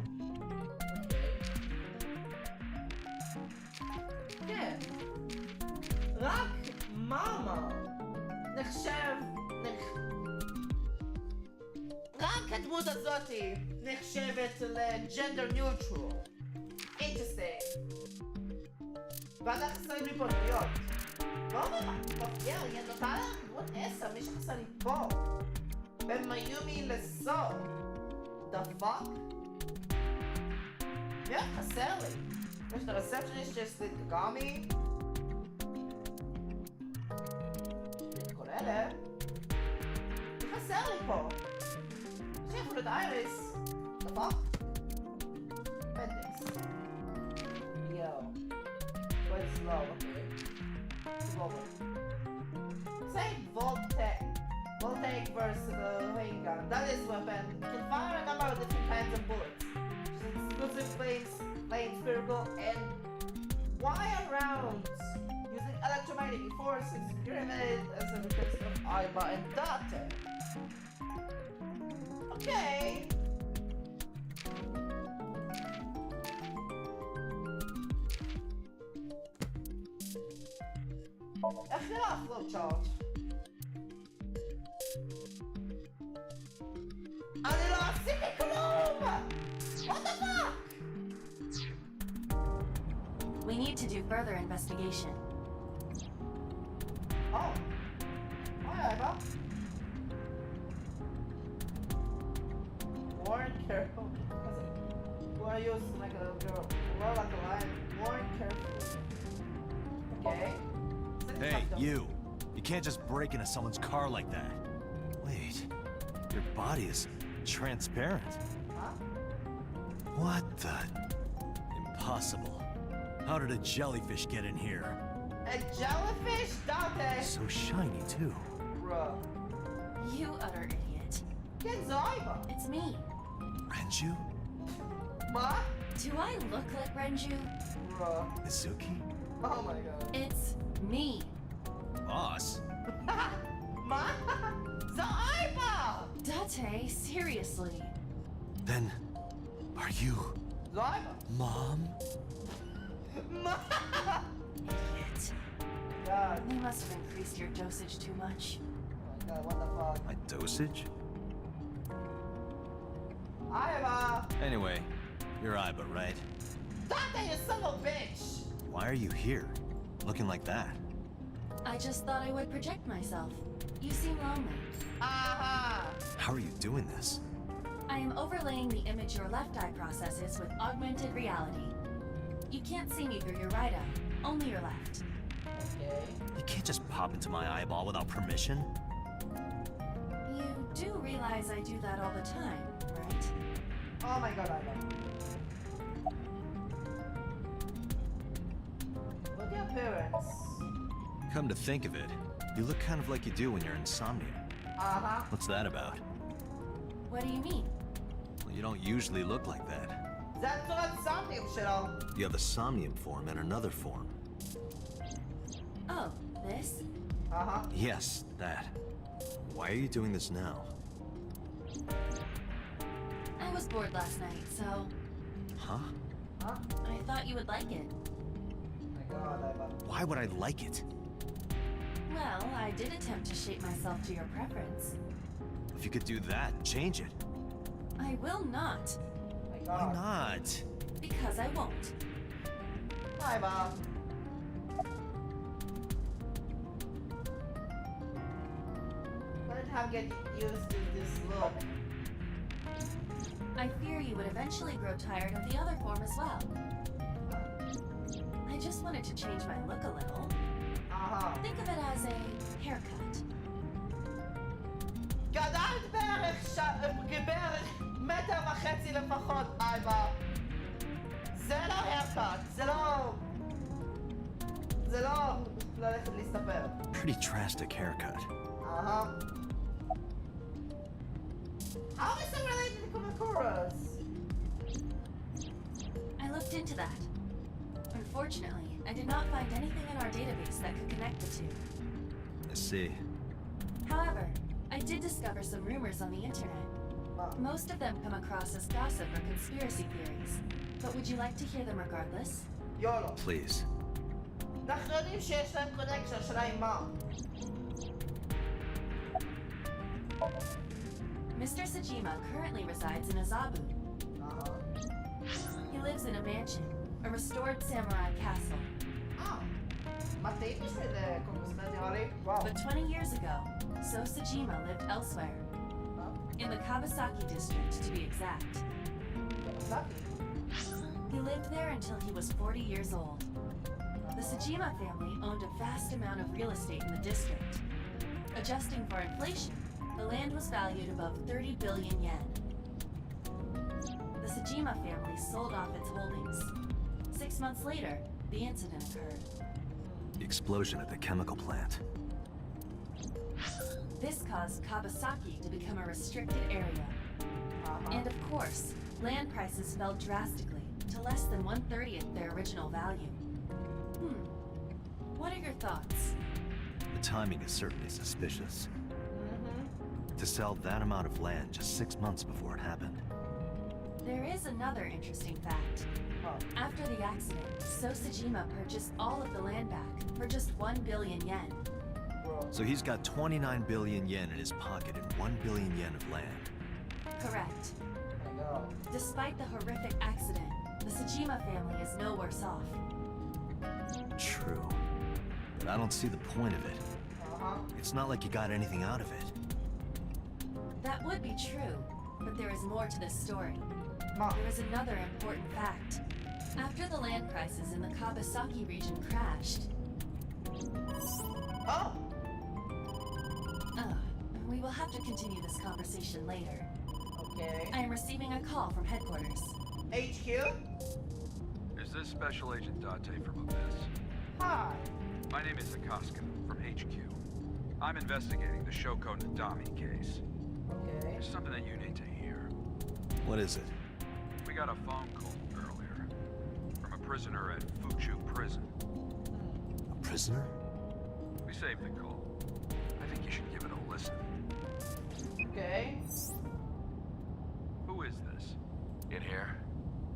כן. רק מאמה רק הדמות הזאתי נחשבת לג'נדר ניוטרל. Interesting. ועדת חסרים לי פה דמויות. לא מפגיע לי, אני נותן לך דמות 10, מי שחסר לי פה. בין מיומי לסוף. The fuck? מי חסר לי? יש את הרספשניסט של סליטגמי. את כל אלה. מי חסר לי פה? יש לי אפילו את אייריס. The fuck? Appendix. Yo. What's low? Okay. Volvo. Say Voltaic versatile handgun. That is weapon. Can fire a number of different kinds of bullets. Exclusive plain spherical and wire rounds using electromagnetic forces pyramid as a replacement of Aiba and Date. Okay. איך נראה הפלואו-צ'ארט? אני לא עשיתי כלום! What the fuck? We need to do further investigation. Oh. Whatever. Warren careful. Who are you like a little girl? Well, like a lion. Warren careful. Okay. Hey, you. You can't just break into someone's car like that. Wait, your body is transparent. Huh? What the? Impossible. How did a jellyfish get in here? A jellyfish? Dante! So shiny, too. Bruh. You utter idiot. Get Zaiba! It's me. Renju? Ma? Do I look like Renju? Bruh. Mizuki? Oh my god. It's me. Boss? Ma? Zaiba! Date, seriously. Then, are you Zaiba? Mom? Ma! Idiot. God. You must have increased your dosage too much. Oh my god, what the fuck? My dosage? Aiba! Anyway, you're Iba, right? Dante, you son of a bitch! Why are you here? Looking like that? I just thought I would project myself. You seem lonely. Aha! How are you doing this? I am overlaying the image your left eye processes with augmented reality. You can't see me through your right eye, only your left. Okay. You can't just pop into my eyeball without permission. You do realize I do that all the time, right? Oh my god, Aiba. Look at your appearance. Come to think of it, you look kind of like you do when you're in Somnium. Uh-huh. What's that about? What do you mean? Well, you don't usually look like that. That's what Somnium שלו. You have a Somnium form and another form. Oh, this? Uh-huh. Yes, that. Why are you doing this now? I was bored last night, so Huh? Huh? I thought you would like it. Oh my god, Aiba. Why would I like it? Well, I did attempt to shape myself to your preference. If you could do that, change it. I will not. Oh my Why god. not? Because I won't. Aiba. Let him get used to this look. I fear you would eventually grow tired of the other form as well. I just wanted to change my look a little. Uh-huh. Think of it as a haircut. גדלת בערך מטר וחצי לפחות, אייבה. זה לא haircut, זה לא ללכת להסתפר. Pretty drastic haircut. Uh-huh. How is it related to Kumakuras? I looked into that. Unfortunately, I did not find anything in our database that could connect the two. I see. However, I did discover some rumors on the internet. Most of them come across as gossip or conspiracy theories. But would you like to hear them regardless? יולו. Please. אנחנו יודעים שיש להם קונקשן, השאלה היא מה. Mr. Sajima currently resides in Azabu. Uh-huh. He lives in a mansion, a restored samurai castle. מתאים בשביל קונקסמנט נראה לי. וואו. But 20 years ago, So Sajima lived elsewhere. In the Kawasaki district, to be exact. He lived there until he was 40 years old. The Sajima family owned a vast amount of real estate in the district. Adjusting for inflation, the land was valued above 30 billion yen. The Sajima family sold off its holdings. 6 months later, the incident occurred. The explosion at the chemical plant. This caused Kawasaki to become a restricted area. And of course, land prices fell drastically to less than 1/30th their original value. What are your thoughts? The timing is certainly suspicious. To sell that amount of land just 6 months before it happened. There is another interesting fact. After the accident, So Sajima purchased all of the land back for just 1 billion yen. So he's got 29 billion yen in his pocket and 1 billion yen of land. Correct. Despite the horrific accident, the Sajima family is no worse off. True. But I don't see the point of it. It's not like you got anything out of it. That would be true, but there is more to this story. There is another important fact. After the land prices in the Kawasaki region crashed... Oh! We will have to continue this conversation later. Okay. I am receiving a call from headquarters. HQ? Is this Special Agent Date from Abyss? Hi. My name is Akaska from HQ. I'm investigating the Shoko Nadami case. Okay. There's something that you need to hear. What is it? We got a phone call earlier from a prisoner at Fuchu Prison. A prisoner? We saved the call. I think you should give it a listen. Okay. Who is this? In here,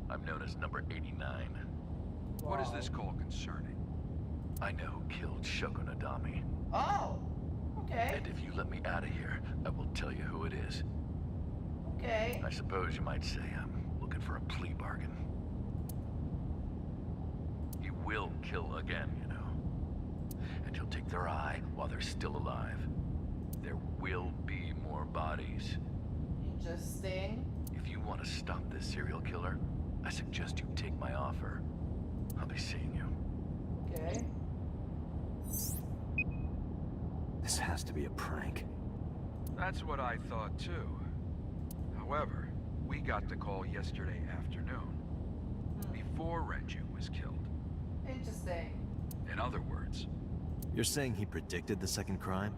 I'm known as number 89. Wow. What is this call concerning? I know who killed Shoko Nadami. Oh. Okay. And if you let me out of here, I will tell you who it is. Okay. I suppose you might say I'm looking for a plea bargain. He will kill again, you know. And he'll take their eye while they're still alive. There will be more bodies. Interesting. If you want to stop this serial killer, I suggest you take my offer. I'll be seeing you. Okay. This has to be a prank. That's what I thought too. However, we got the call yesterday afternoon, before Renju was killed. Interesting. In other words, You're saying he predicted the second crime?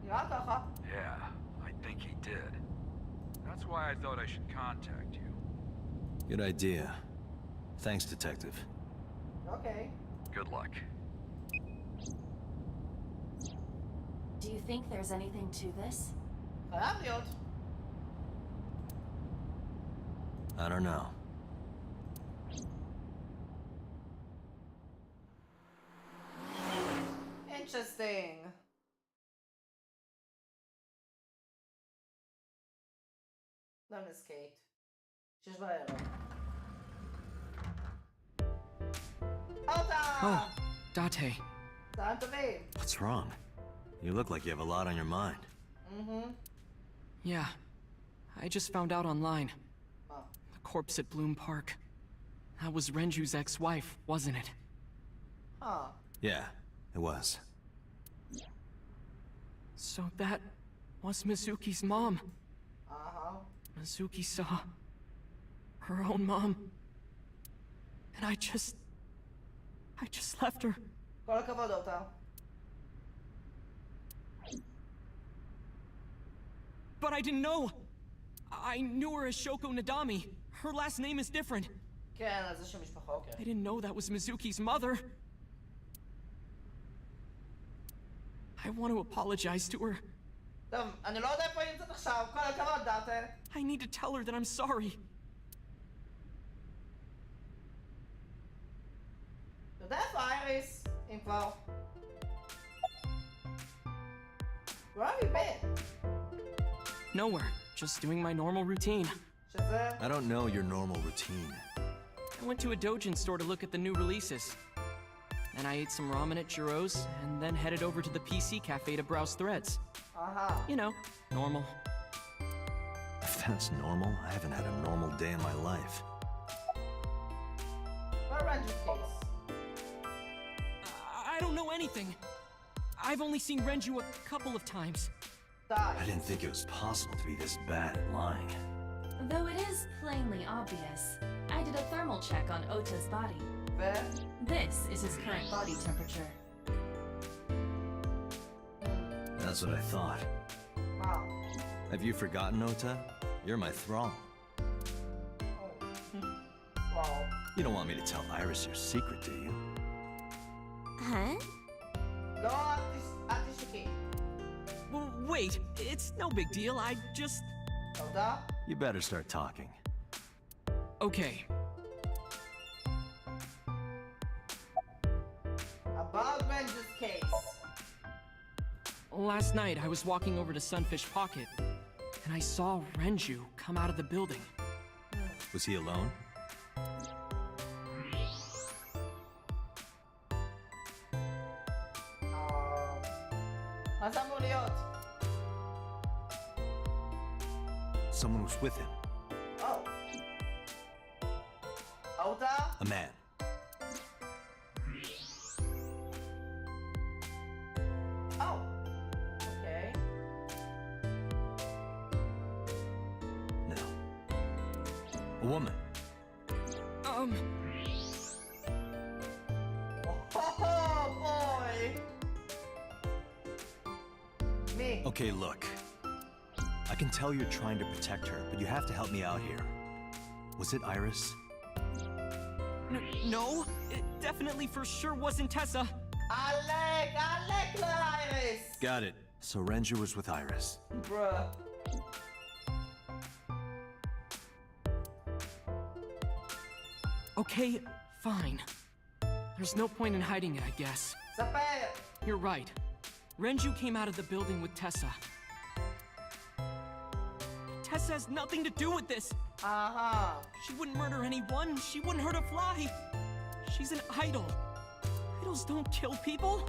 yeah, I think he did. That's why I thought I should contact you. Good idea. Thanks, Detective. Okay. Good luck. Do you think there's anything to this? חייב להיות. I don't know. Interesting. לא נסקייט. 6 בערב. Oh, Date. צהריים טובים. What's wrong? You look like you have a lot on your mind. Yeah. I just found out online. Oh. The corpse at Bloom Park. That was Renju's ex-wife, wasn't it? Huh. Yeah, it was. So that was Mizuki's mom. Uh-huh. Mizuki saw her own mom. And I just left her. כל הכבוד אותה. But I didn't know. I knew her as Shoko Nadami. Her last name is different. כן, אז זה שם משפחה, אוקיי. I didn't know that was Mizuki's mother. I want to apologize to her. טוב, אני לא יודע איפה היא נמצאת עכשיו, כל הכבוד, דאטה. I need to tell her that I'm sorry. אתה יודע איפה אייריס? אם כבר. Where have you been? Nowhere. Just doing my normal routine. שזה? I don't know your normal routine. I went to a Dojin store to look at the new releases. Then I ate some ramen at Jiro's, and then headed over to the PC cafe to browse threads. Uh-huh. You know, normal. If that's normal, I haven't had a normal day in my life. What Renju's case? I don't know anything. I've only seen Renju a couple of times. Die. I didn't think it was possible to be this bad at lying. Though it is plainly obvious, I did a thermal check on Ota's body. This is his current body temperature. That's what I thought. Wow. Have you forgotten, Ota? You're my thrall. Wow. You don't want me to tell Iris your secret, do you? Huh? לא, אל תשתקי. Well, wait, it's no big deal. I just... תודה? You better start talking. Okay. About Renju's case. Last night, I was walking over to Sunfish Pocket, and I saw Renju come out of the building. Was he alone? מה זה אמור להיות? Someone was with him. Oh. אותה? A man. Oh. Okay. A woman. Oh boy! Me. Okay, look. I can tell you're trying to protect her, but you have to help me out here. Was it Iris? No, it definitely for sure wasn't Tessa. Alec Iris! Got it. So Renju was with Iris. Bruh. Okay, fine. There's no point in hiding it, I guess. You're right. Renju came out of the building with Tessa. Tessa has nothing to do with this. She wouldn't murder anyone. She wouldn't hurt a fly. She's an idol. Idols don't kill people.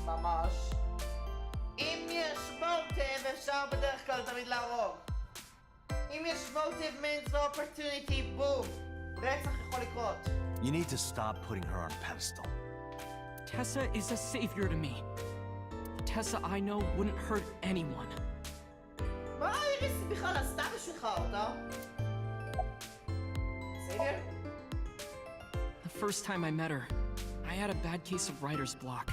ממש. אם יש מוטיב, אפשר בדרך כלל תמיד להרוג. אם יש מוטיב means the opportunity, boom. רצח יכול לקרות. You need to stop putting her on a pedestal. Tessa is a savior to me. The Tessa I know wouldn't hurt anyone. מה איריס בכלל עשתה בשבילך אותה? Savior? The first time I met her, I had a bad case of writer's block.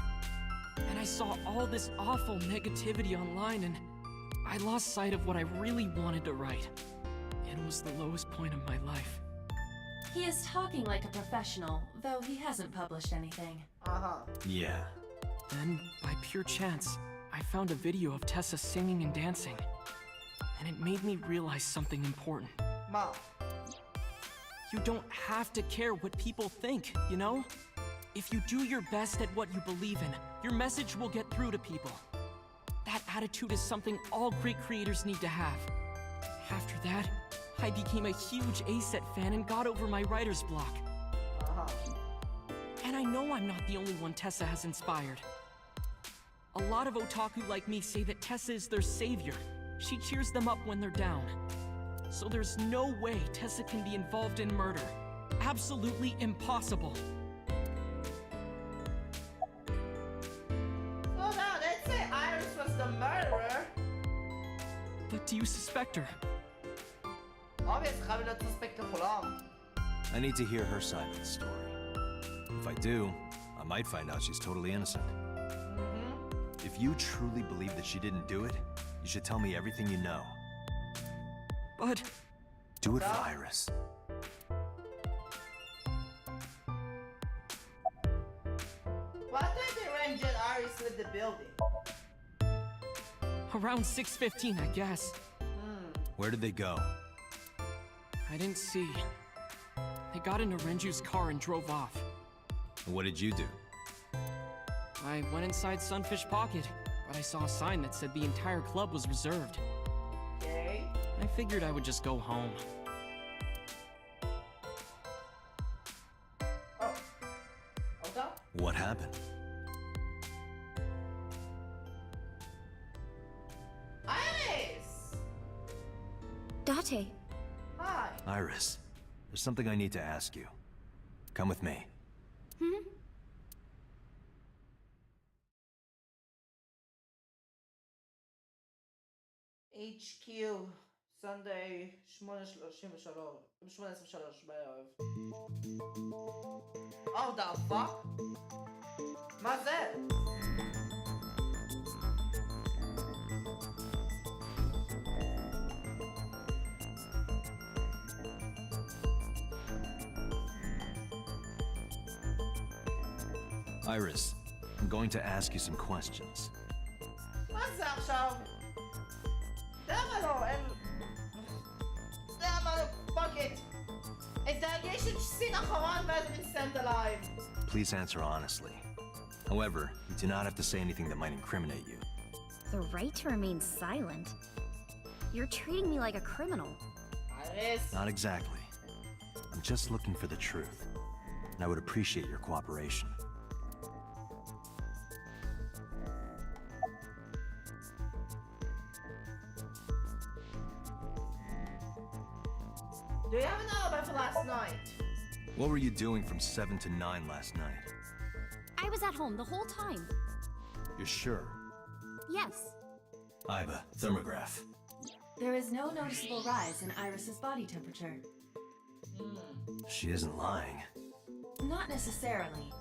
And I saw all this awful negativity online and I lost sight of what I really wanted to write. It was the lowest point of my life. He is talking like a professional, though he hasn't published anything. Yeah. Then, by pure chance, I found a video of Tessa singing and dancing. And it made me realize something important. Ma. You don't have to care what people think, you know? If you do your best at what you believe in, your message will get through to people. That attitude is something all great creators need to have. After that, I became a huge A-Set fan and got over my writer's block. And I know I'm not the only one Tessa has inspired. A lot of otaku like me say that Tessa is their savior. She cheers them up when they're down. So there's no way Tessa can be involved in murder. Absolutely impossible. So now, let's say Iris was the murderer. But do you suspect her? Obviously, חייב להיות suspect לכולם. I need to hear her side of the story. If I do, I might find out she's totally innocent. If you truly believe that she didn't do it, you should tell me everything you know. But... Do it for Iris. What time did Renju and Iris leave the building? Around 6:15, I guess. Where did they go? I didn't see. They got into Renju's car and drove off. And what did you do? I went inside Sunfish Pocket, but I saw a sign that said the entire club was reserved. Okay. I figured I would just go home. Oh. Ota? What happened? Iris! Date. Hi. Iris, there's something I need to ask you. Come with me. HQ, Sunday, 8:23 בערב. Oh, the fuck? מה זה? Iris, I'm going to ask you some questions. מה זה עכשיו? למה לא? למה לא? Fuck it. Interrogation scene אחרון ואז אני sent alive. Please answer honestly. However, you do not have to say anything that might incriminate you. The right to remain silent? You're treating me like a criminal. Iris. Not exactly. I'm just looking for the truth, and I would appreciate your cooperation. Do you have an alibi for last night? What were you doing from 7 to 9 last night? I was at home the whole time. You're sure? Yes. Iba, thermograph. There is no noticeable rise in Iris's body temperature. She isn't lying. Not necessarily.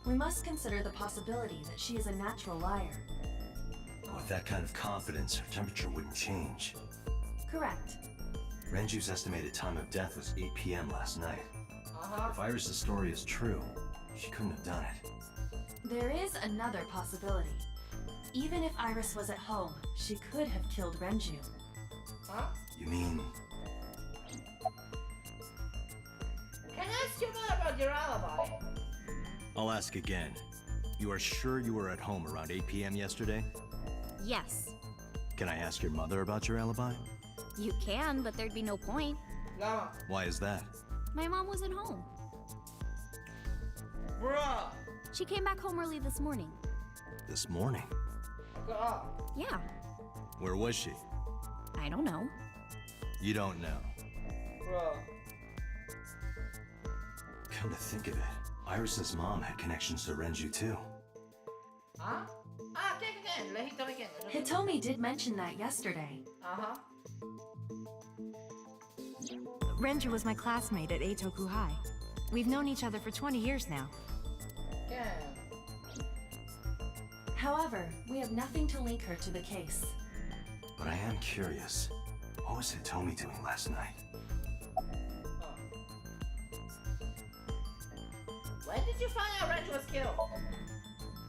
We must consider the possibility that she is a natural liar. With that kind of confidence, her temperature wouldn't change. Correct. Renju's estimated time of death was 8 p.m. last night. If Iris's story is true, she couldn't have done it. There is another possibility. Even if Iris was at home, she could have killed Renju. Huh? You mean... Can I ask you more about your alibi? I'll ask again. You are sure you were at home around 8 p.m. yesterday? Yes. Can I ask your mother about your alibi? You can, but there'd be no point. No. Why is that? My mom wasn't home. Bruh. She came back home early this morning. This morning? God. Yeah. Where was she? I don't know. You don't know. Bruh. Come to think of it, Iris's mom had connections to Renju too. Huh? Again. Lahito again. Hitomi did mention that yesterday. Uh-huh. Renju was my classmate at Eitoku High. We've known each other for 20 years now. Yeah. However, we have nothing to link her to the case. But I am curious. What was Hitomi doing last night? When did you find out Renju was killed?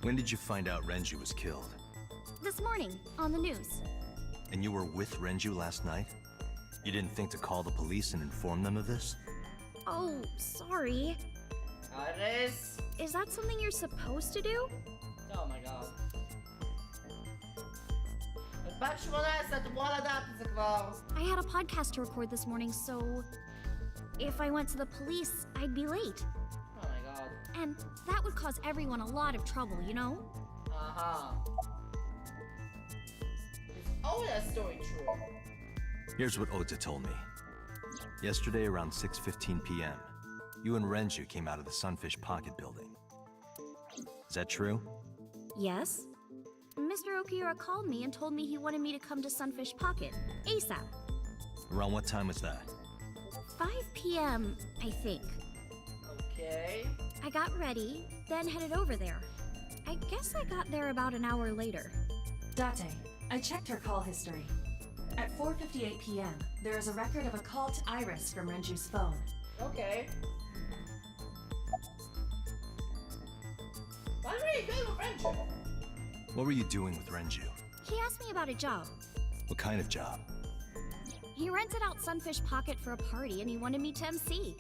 When did you find out Renju was killed? This morning, on the news. And you were with Renju last night? You didn't think to call the police and inform them of this? Oh, sorry. Iris. Is that something you're supposed to do? Oh my god. בת 18, אתם אמורים לדעת את זה כבר. I had a podcast to record this morning, so... if I went to the police, I'd be late. Oh my god. And that would cause everyone a lot of trouble, you know? Uh-huh. Is all that story true? Here's what Ota told me. Yesterday around 6:15 p.m., you and Renju came out of the Sunfish Pocket building. Is that true? Yes. Mr. Okiura called me and told me he wanted me to come to Sunfish Pocket, ASAP. Around what time was that? 5 p.m., I think. Okay. I got ready, then headed over there. I guess I got there about an hour later. Date, I checked her call history. At 4:58 p.m., there is a record of a call to Iris from Renju's phone. Okay. What were you doing with Renju? What were you doing with Renju? He asked me about a job. What kind of job? He rented out Sunfish Pocket for a party and he wanted me to MC.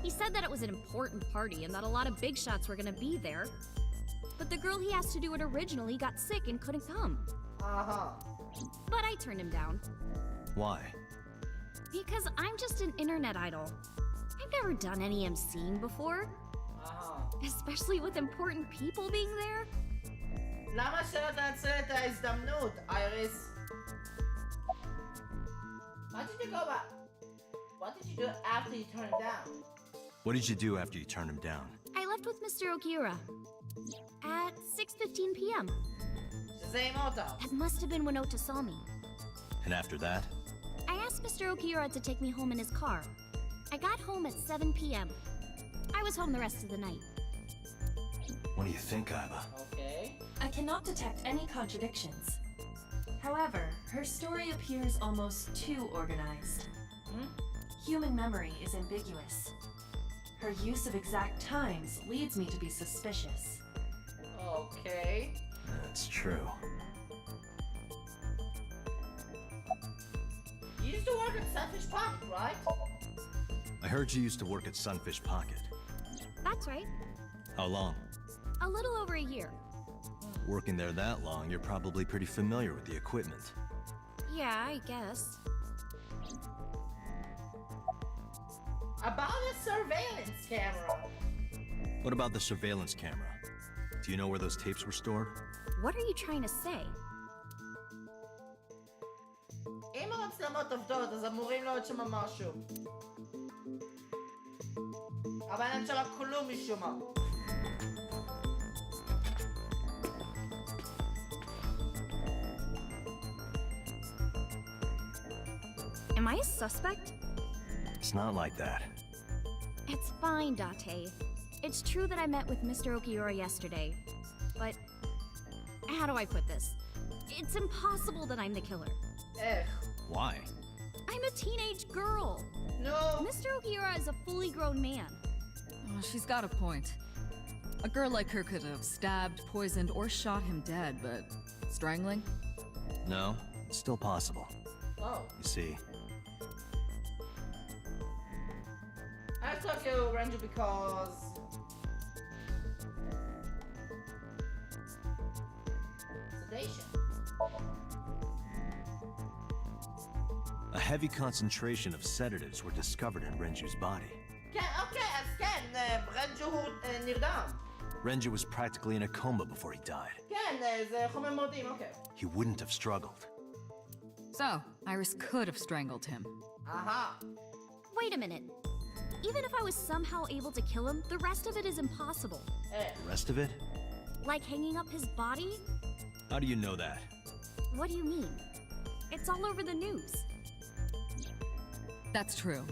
He said that it was an important party and that a lot of big shots were gonna be there. But the girl he asked to do it originally got sick and couldn't come. Uh-huh. But I turned him down. Why? Because I'm just an internet idol. I've never done any MCing before. Uh-huh. Especially with important people being there. למה שלא תנצל את ההזדמנות, איריס? What did you go back? What did you do after you turned him down? What did you do after you turned him down? I left with Mr. Okiura. At 6:15 p.m. שזה עם אוטו. That must have been when Ota saw me. And after that? I asked Mr. Okiura to take me home in his car. I got home at 7 p.m. I was home the rest of the night. What do you think, Iba? Okay. I cannot detect any contradictions. However, her story appears almost too organized. Human memory is ambiguous. Her use of exact times leads me to be suspicious. Okay. That's true. You used to work at Sunfish Pocket, right? I heard you used to work at Sunfish Pocket. That's right. How long? A little over a year. Working there that long, you're probably pretty familiar with the equipment. Yeah, I guess. About a surveillance camera. What about the surveillance camera? Do you know where those tapes were stored? What are you trying to say? אם המצלמות עובדות, אז אמורים להיות שם משהו. אבל אין שם כלום משום מה. Am I a suspect? It's It's not like that. It's fine, Date. It's true that I met with Mr. Okiura yesterday, but how do I put this? It's impossible that I'm the killer. Why? I'm a teenage girl. No. Mr. Okiura is a fully grown man. Oh, she's got a point. A girl like her could have stabbed, poisoned, or shot him dead, but strangling? No, it's still possible. Oh. You see, I took you, Renju, because sedation. a heavy concentration of sedatives were discovered in Renju's body. Okay, אז כן, רנג'ו הוא נרדם. Renju was practically in a coma before he died. כן, זה חומר מורדים, okay. He wouldn't have struggled. So, Iris could have strangled him. Aha. Wait a minute. Even if I was somehow able to kill him, the rest of it is impossible. The rest of it? Like hanging up his body? How do you know that? What do you mean? It's all over the news. That's true.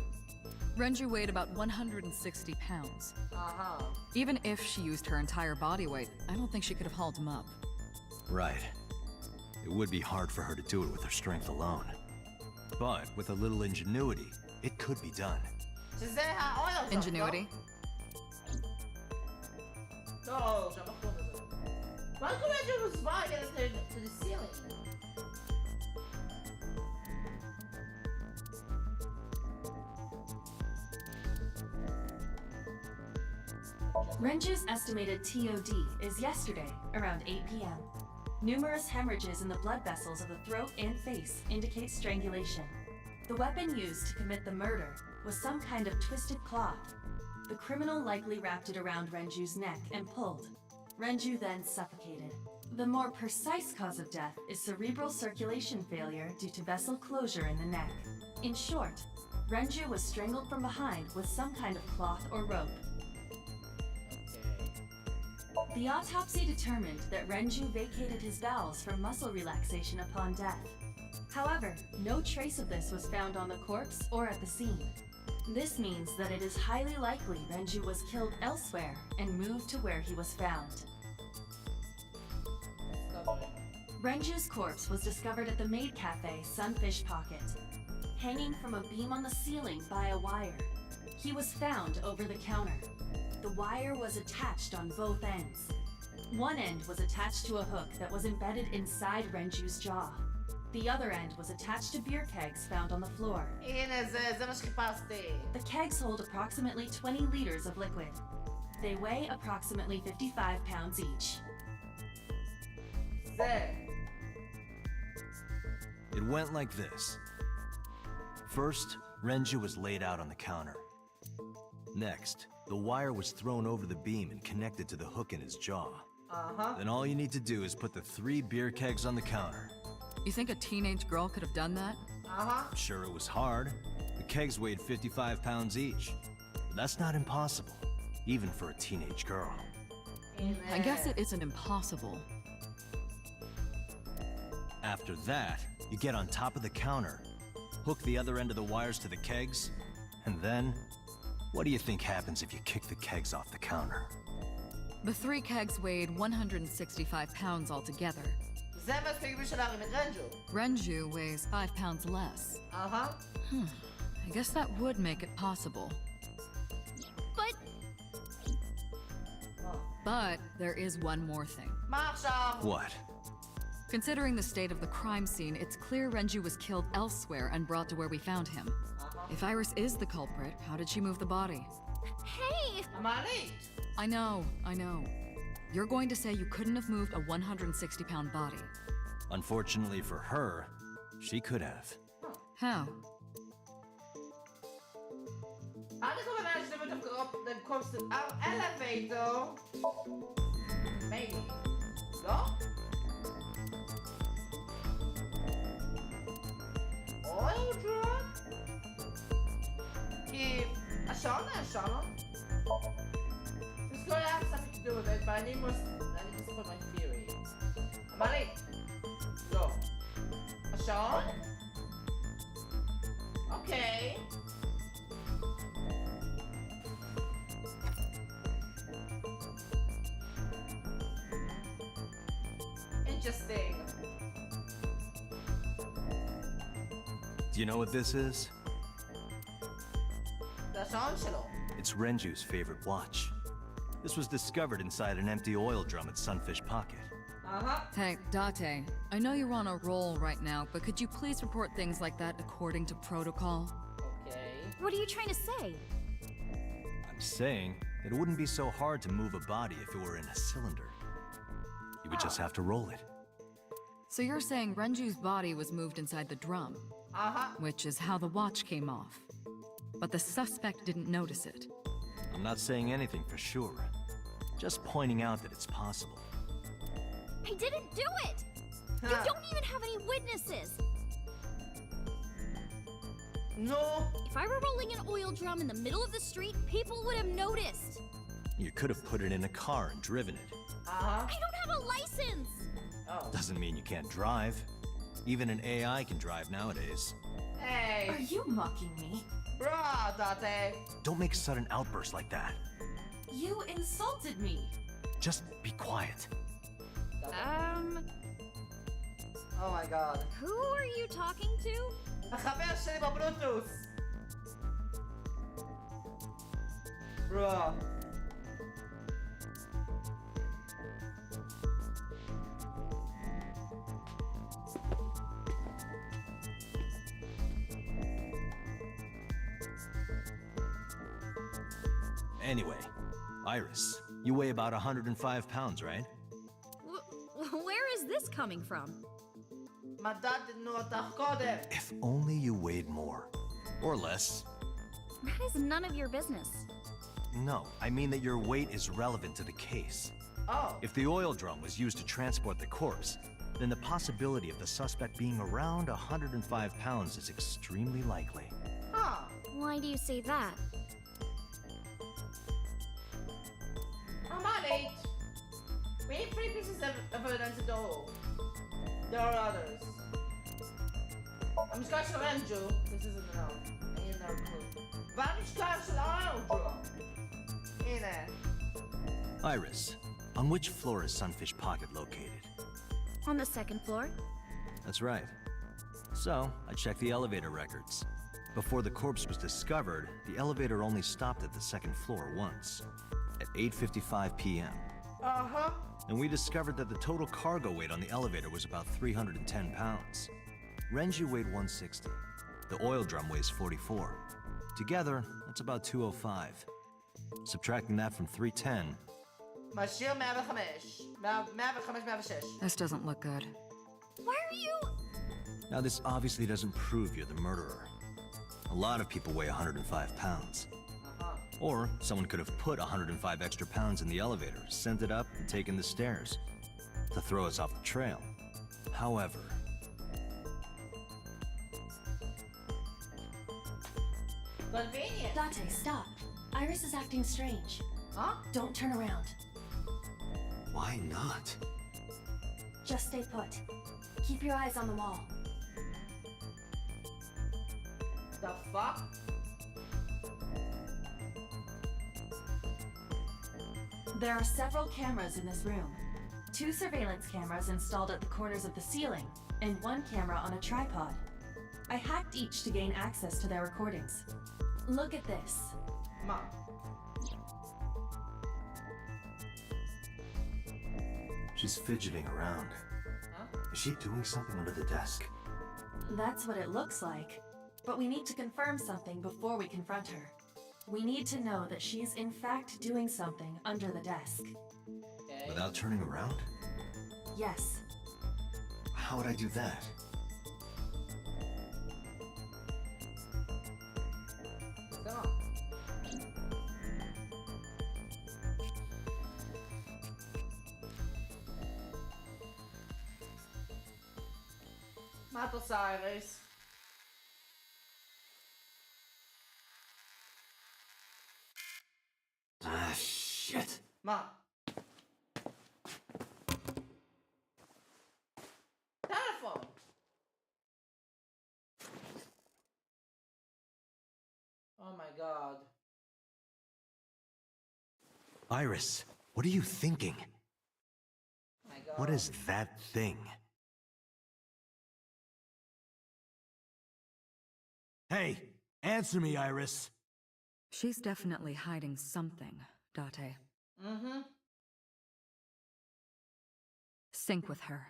Renju weighed about 160 pounds. Uh-huh. Even if she used her entire body weight, I don't think she could have hauled him up. Right. It would be hard for her to do it with her strength alone. But with a little ingenuity, it could be done. שזה האויל שלך, Ingenuity? לא, שהמחלום הזה. Why could Renju was flying to the ceiling? Renju's estimated TOD is yesterday, around 8 p.m. Numerous hemorrhages in the blood vessels of the throat and face indicate strangulation. The weapon used to commit the murder was some kind of twisted cloth. The criminal likely wrapped it around Renju's neck and pulled. Renju then suffocated. The more precise cause of death is cerebral circulation failure due to vessel closure in the neck. In short, Renju was strangled from behind with some kind of cloth or rope. The autopsy determined that Renju vacated his bowels for muscle relaxation upon death. However, no trace of this was found on the corpse or at the scene. This means that it is highly likely Renju was killed elsewhere and moved to where he was found. Renju's corpse was discovered at the maid cafe Sunfish Pocket, hanging from a beam on the ceiling by a wire. He was found over the counter. The wire was attached on both ends. One end was attached to a hook that was embedded inside Renju's jaw. The other end was attached to beer kegs found on the floor. הנה, זה מה שחיפשתי. The kegs hold approximately 20 liters of liquid. They weigh approximately 55 pounds each. זה. It went like this. First, Renju was laid out on the counter. Next, the wire was thrown over the beam and connected to the hook in his jaw. Uh-huh. Then all you need to do is put the 3 beer kegs on the counter. You think a teenage girl could have done that? Uh-huh. I'm sure it was hard. The kegs weighed 55 pounds each. But that's not impossible, even for a teenage girl. I guess it isn't impossible. After that, you get on top of the counter, hook the other end of the wires to the kegs, and then, what do you think happens if you kick the kegs off the counter? The 3 kegs weighed 165 pounds altogether. זה מספיק בשביל להרים את רנג'ו. Renju weighs 5 pounds less. Uh-huh. I guess that would make it possible. But there is one more thing. מה עכשיו? What? Considering the state of the crime scene, it's clear Renju was killed elsewhere and brought to where we found him. If Iris is the culprit, how did she move the body? Hey! אמרית. I know. You're going to say you couldn't have moved a 160-pound body. Unfortunately for her, she could have. How? אני כבר managed to move the corpse to our elevator. Maybe. לא? Oil drug? כי השעון היה שם. It's going to have something to do with it, but I need to support my theory. אמרית. לא. השעון? אוקיי. interesting. Do you know what this is? זה השעון שלו. It's Renju's favorite watch. This was discovered inside an empty oil drum at Sunfish Pocket. Hey, Date, I know you're on a roll right now, but could you please report things like that according to protocol? Okay. What are you trying to say? I'm saying it wouldn't be so hard to move a body if it were in a cylinder. You would just have to roll it. So you're saying Renju's body was moved inside the drum, which is how the watch came off. But the suspect didn't notice it. I'm not saying anything for sure. Just pointing out that it's possible. I didn't do it! You don't even have any witnesses! No! If I were rolling an oil drum in the middle of the street, people would have noticed! You could have put it in a car and driven it. I don't have a license! Doesn't mean you can't drive. Even an AI can drive nowadays. Hey! Are you mocking me? Bruh, Date! Don't make sudden outbursts like that. You insulted me! Just be quiet. Oh my god. Who are you talking to? החבר שלי בבלוטוס! Bruh. Anyway, Iris, you weigh about 105 pounds, right? Where is this coming from? מדדנו אותך קודם. If only you weighed more. Or less. That is none of your business. No, I mean that your weight is relevant to the case. Oh. If the oil drum was used to transport the corpse, then the possibility of the suspect being around 105 pounds is extremely likely. Huh. Why do you say that? I'm on 8. We need 3 pieces of evidence at all. There are others. המשקל של רנג'ו, this isn't enough. I need another clue. והמשקל של הרנג'ו. הנה. Iris, on which floor is Sunfish Pocket located? On the second floor? That's right. So, I checked the elevator records. Before the corpse was discovered, the elevator only stopped at the second floor once, at 8:55 p.m. And we discovered that the total cargo weight on the elevator was about 310 pounds. Renju weighed 160. The oil drum weighs 44. Together, that's about 205. Subtracting that from 310. משאיר 105. 106. This doesn't look good. Why are you... Now this obviously doesn't prove you're the murderer. A lot of people weigh 105 pounds. Or someone could have put 105 extra pounds in the elevator, sent it up, and taken the stairs to throw us off the trail. However... Convenient. Date, stop. Iris is acting strange. Huh? Don't turn around. Why not? Just stay put. Keep your eyes on the wall. The fuck? There are several cameras in this room. 2 surveillance cameras installed at the corners of the ceiling, and 1 camera on a tripod. I hacked each to gain access to their recordings. Look at this. Ma. She's fidgeting around. Is she doing something under the desk? That's what it looks like. But we need to confirm something before we confront her. We need to know that she's in fact doing something under the desk. Okay. Without turning around? Yes. How would I do that? Come on. מה את עושה, איריס? Ah, shit. מה? טלפון! Oh my god. Iris, what are you thinking? Oh my What is that thing? Hey, answer me, Iris. She's definitely hiding something, Date. Mm-hmm. Sync with her.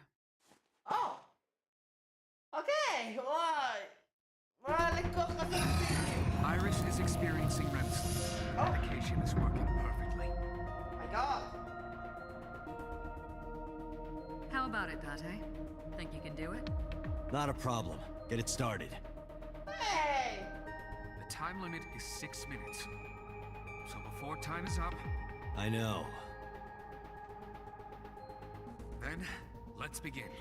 Oh! Okay, Iris is experiencing REM sleep. Medication is working perfectly. My God. How about it, Date? Think you can do it? Not a problem. Get it started. Hey! The time limit is 6 minutes. So before time is up... I know. Then, let's begin.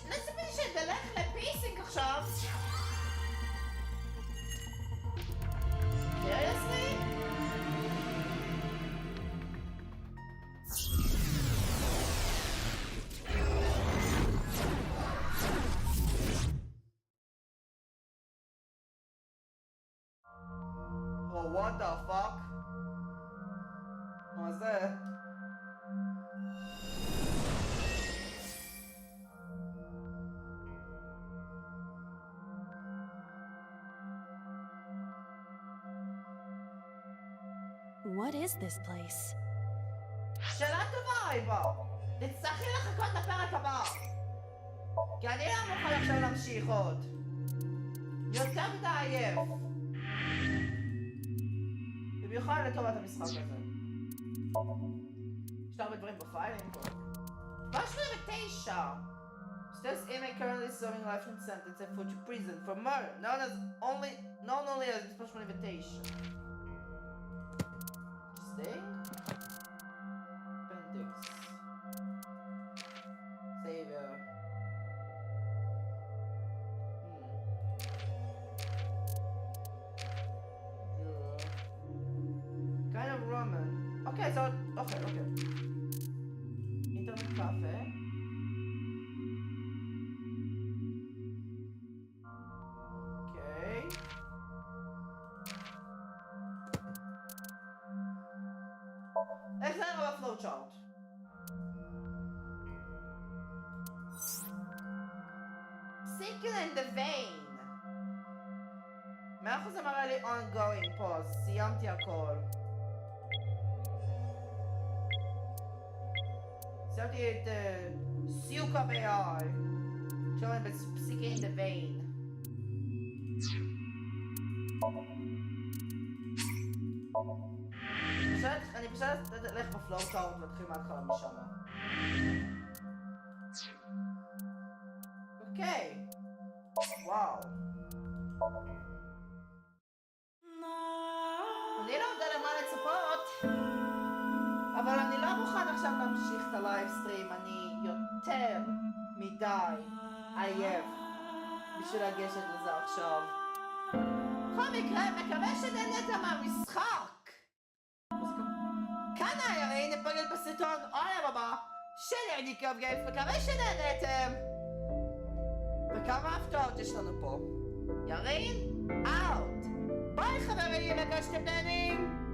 לצפי שנלך לפיסינג עכשיו. Seriously? Oh, what the fuck? מה זה? What is this place? שאלה טובה, ריבו. תצטרכי לחכות לפרק הבא. כי אני לא מוכן עכשיו להמשיך עוד. יותר מדי עייף. במיוחד לטובת המשחק הזה. יש הרבה דברים בפיילים פה. מה 89? States inmate currently serving life sentence and put to prison for murder, known only as special invitation. Interesting. Appendix. Savior. Kind of Roman. Okay, so okay. Internet cafe. Okay. איך זה נראה בפלואוצ'ארט? Sinking in the vein. 100% זה מראה לי ongoing פה, אז סיימתי הכל. סיימתי את סיוקה ב-AI. עכשיו אני ב-Sinking in the vein. אני פשוט אלך בפלואוצ'ארט ולהתחיל מההתחלה משם. אוקיי. וואו. אני לא יודע למה לצפות, אבל אני לא מוכן עכשיו להמשיך את הלייבסטרים. אני יותר מדי עייף בשביל לגשת לזה עכשיו. בכל מקרה, מקווה שנהנית מהמשחק. כאן ירין, נפגש בסרטון העולם הבא של ירין קרב גיימס. מקווה שנהנתם. וכמה הפתעות יש לנו פה. ירין, אאוט. ביי חברים, הרגשתם נהנים.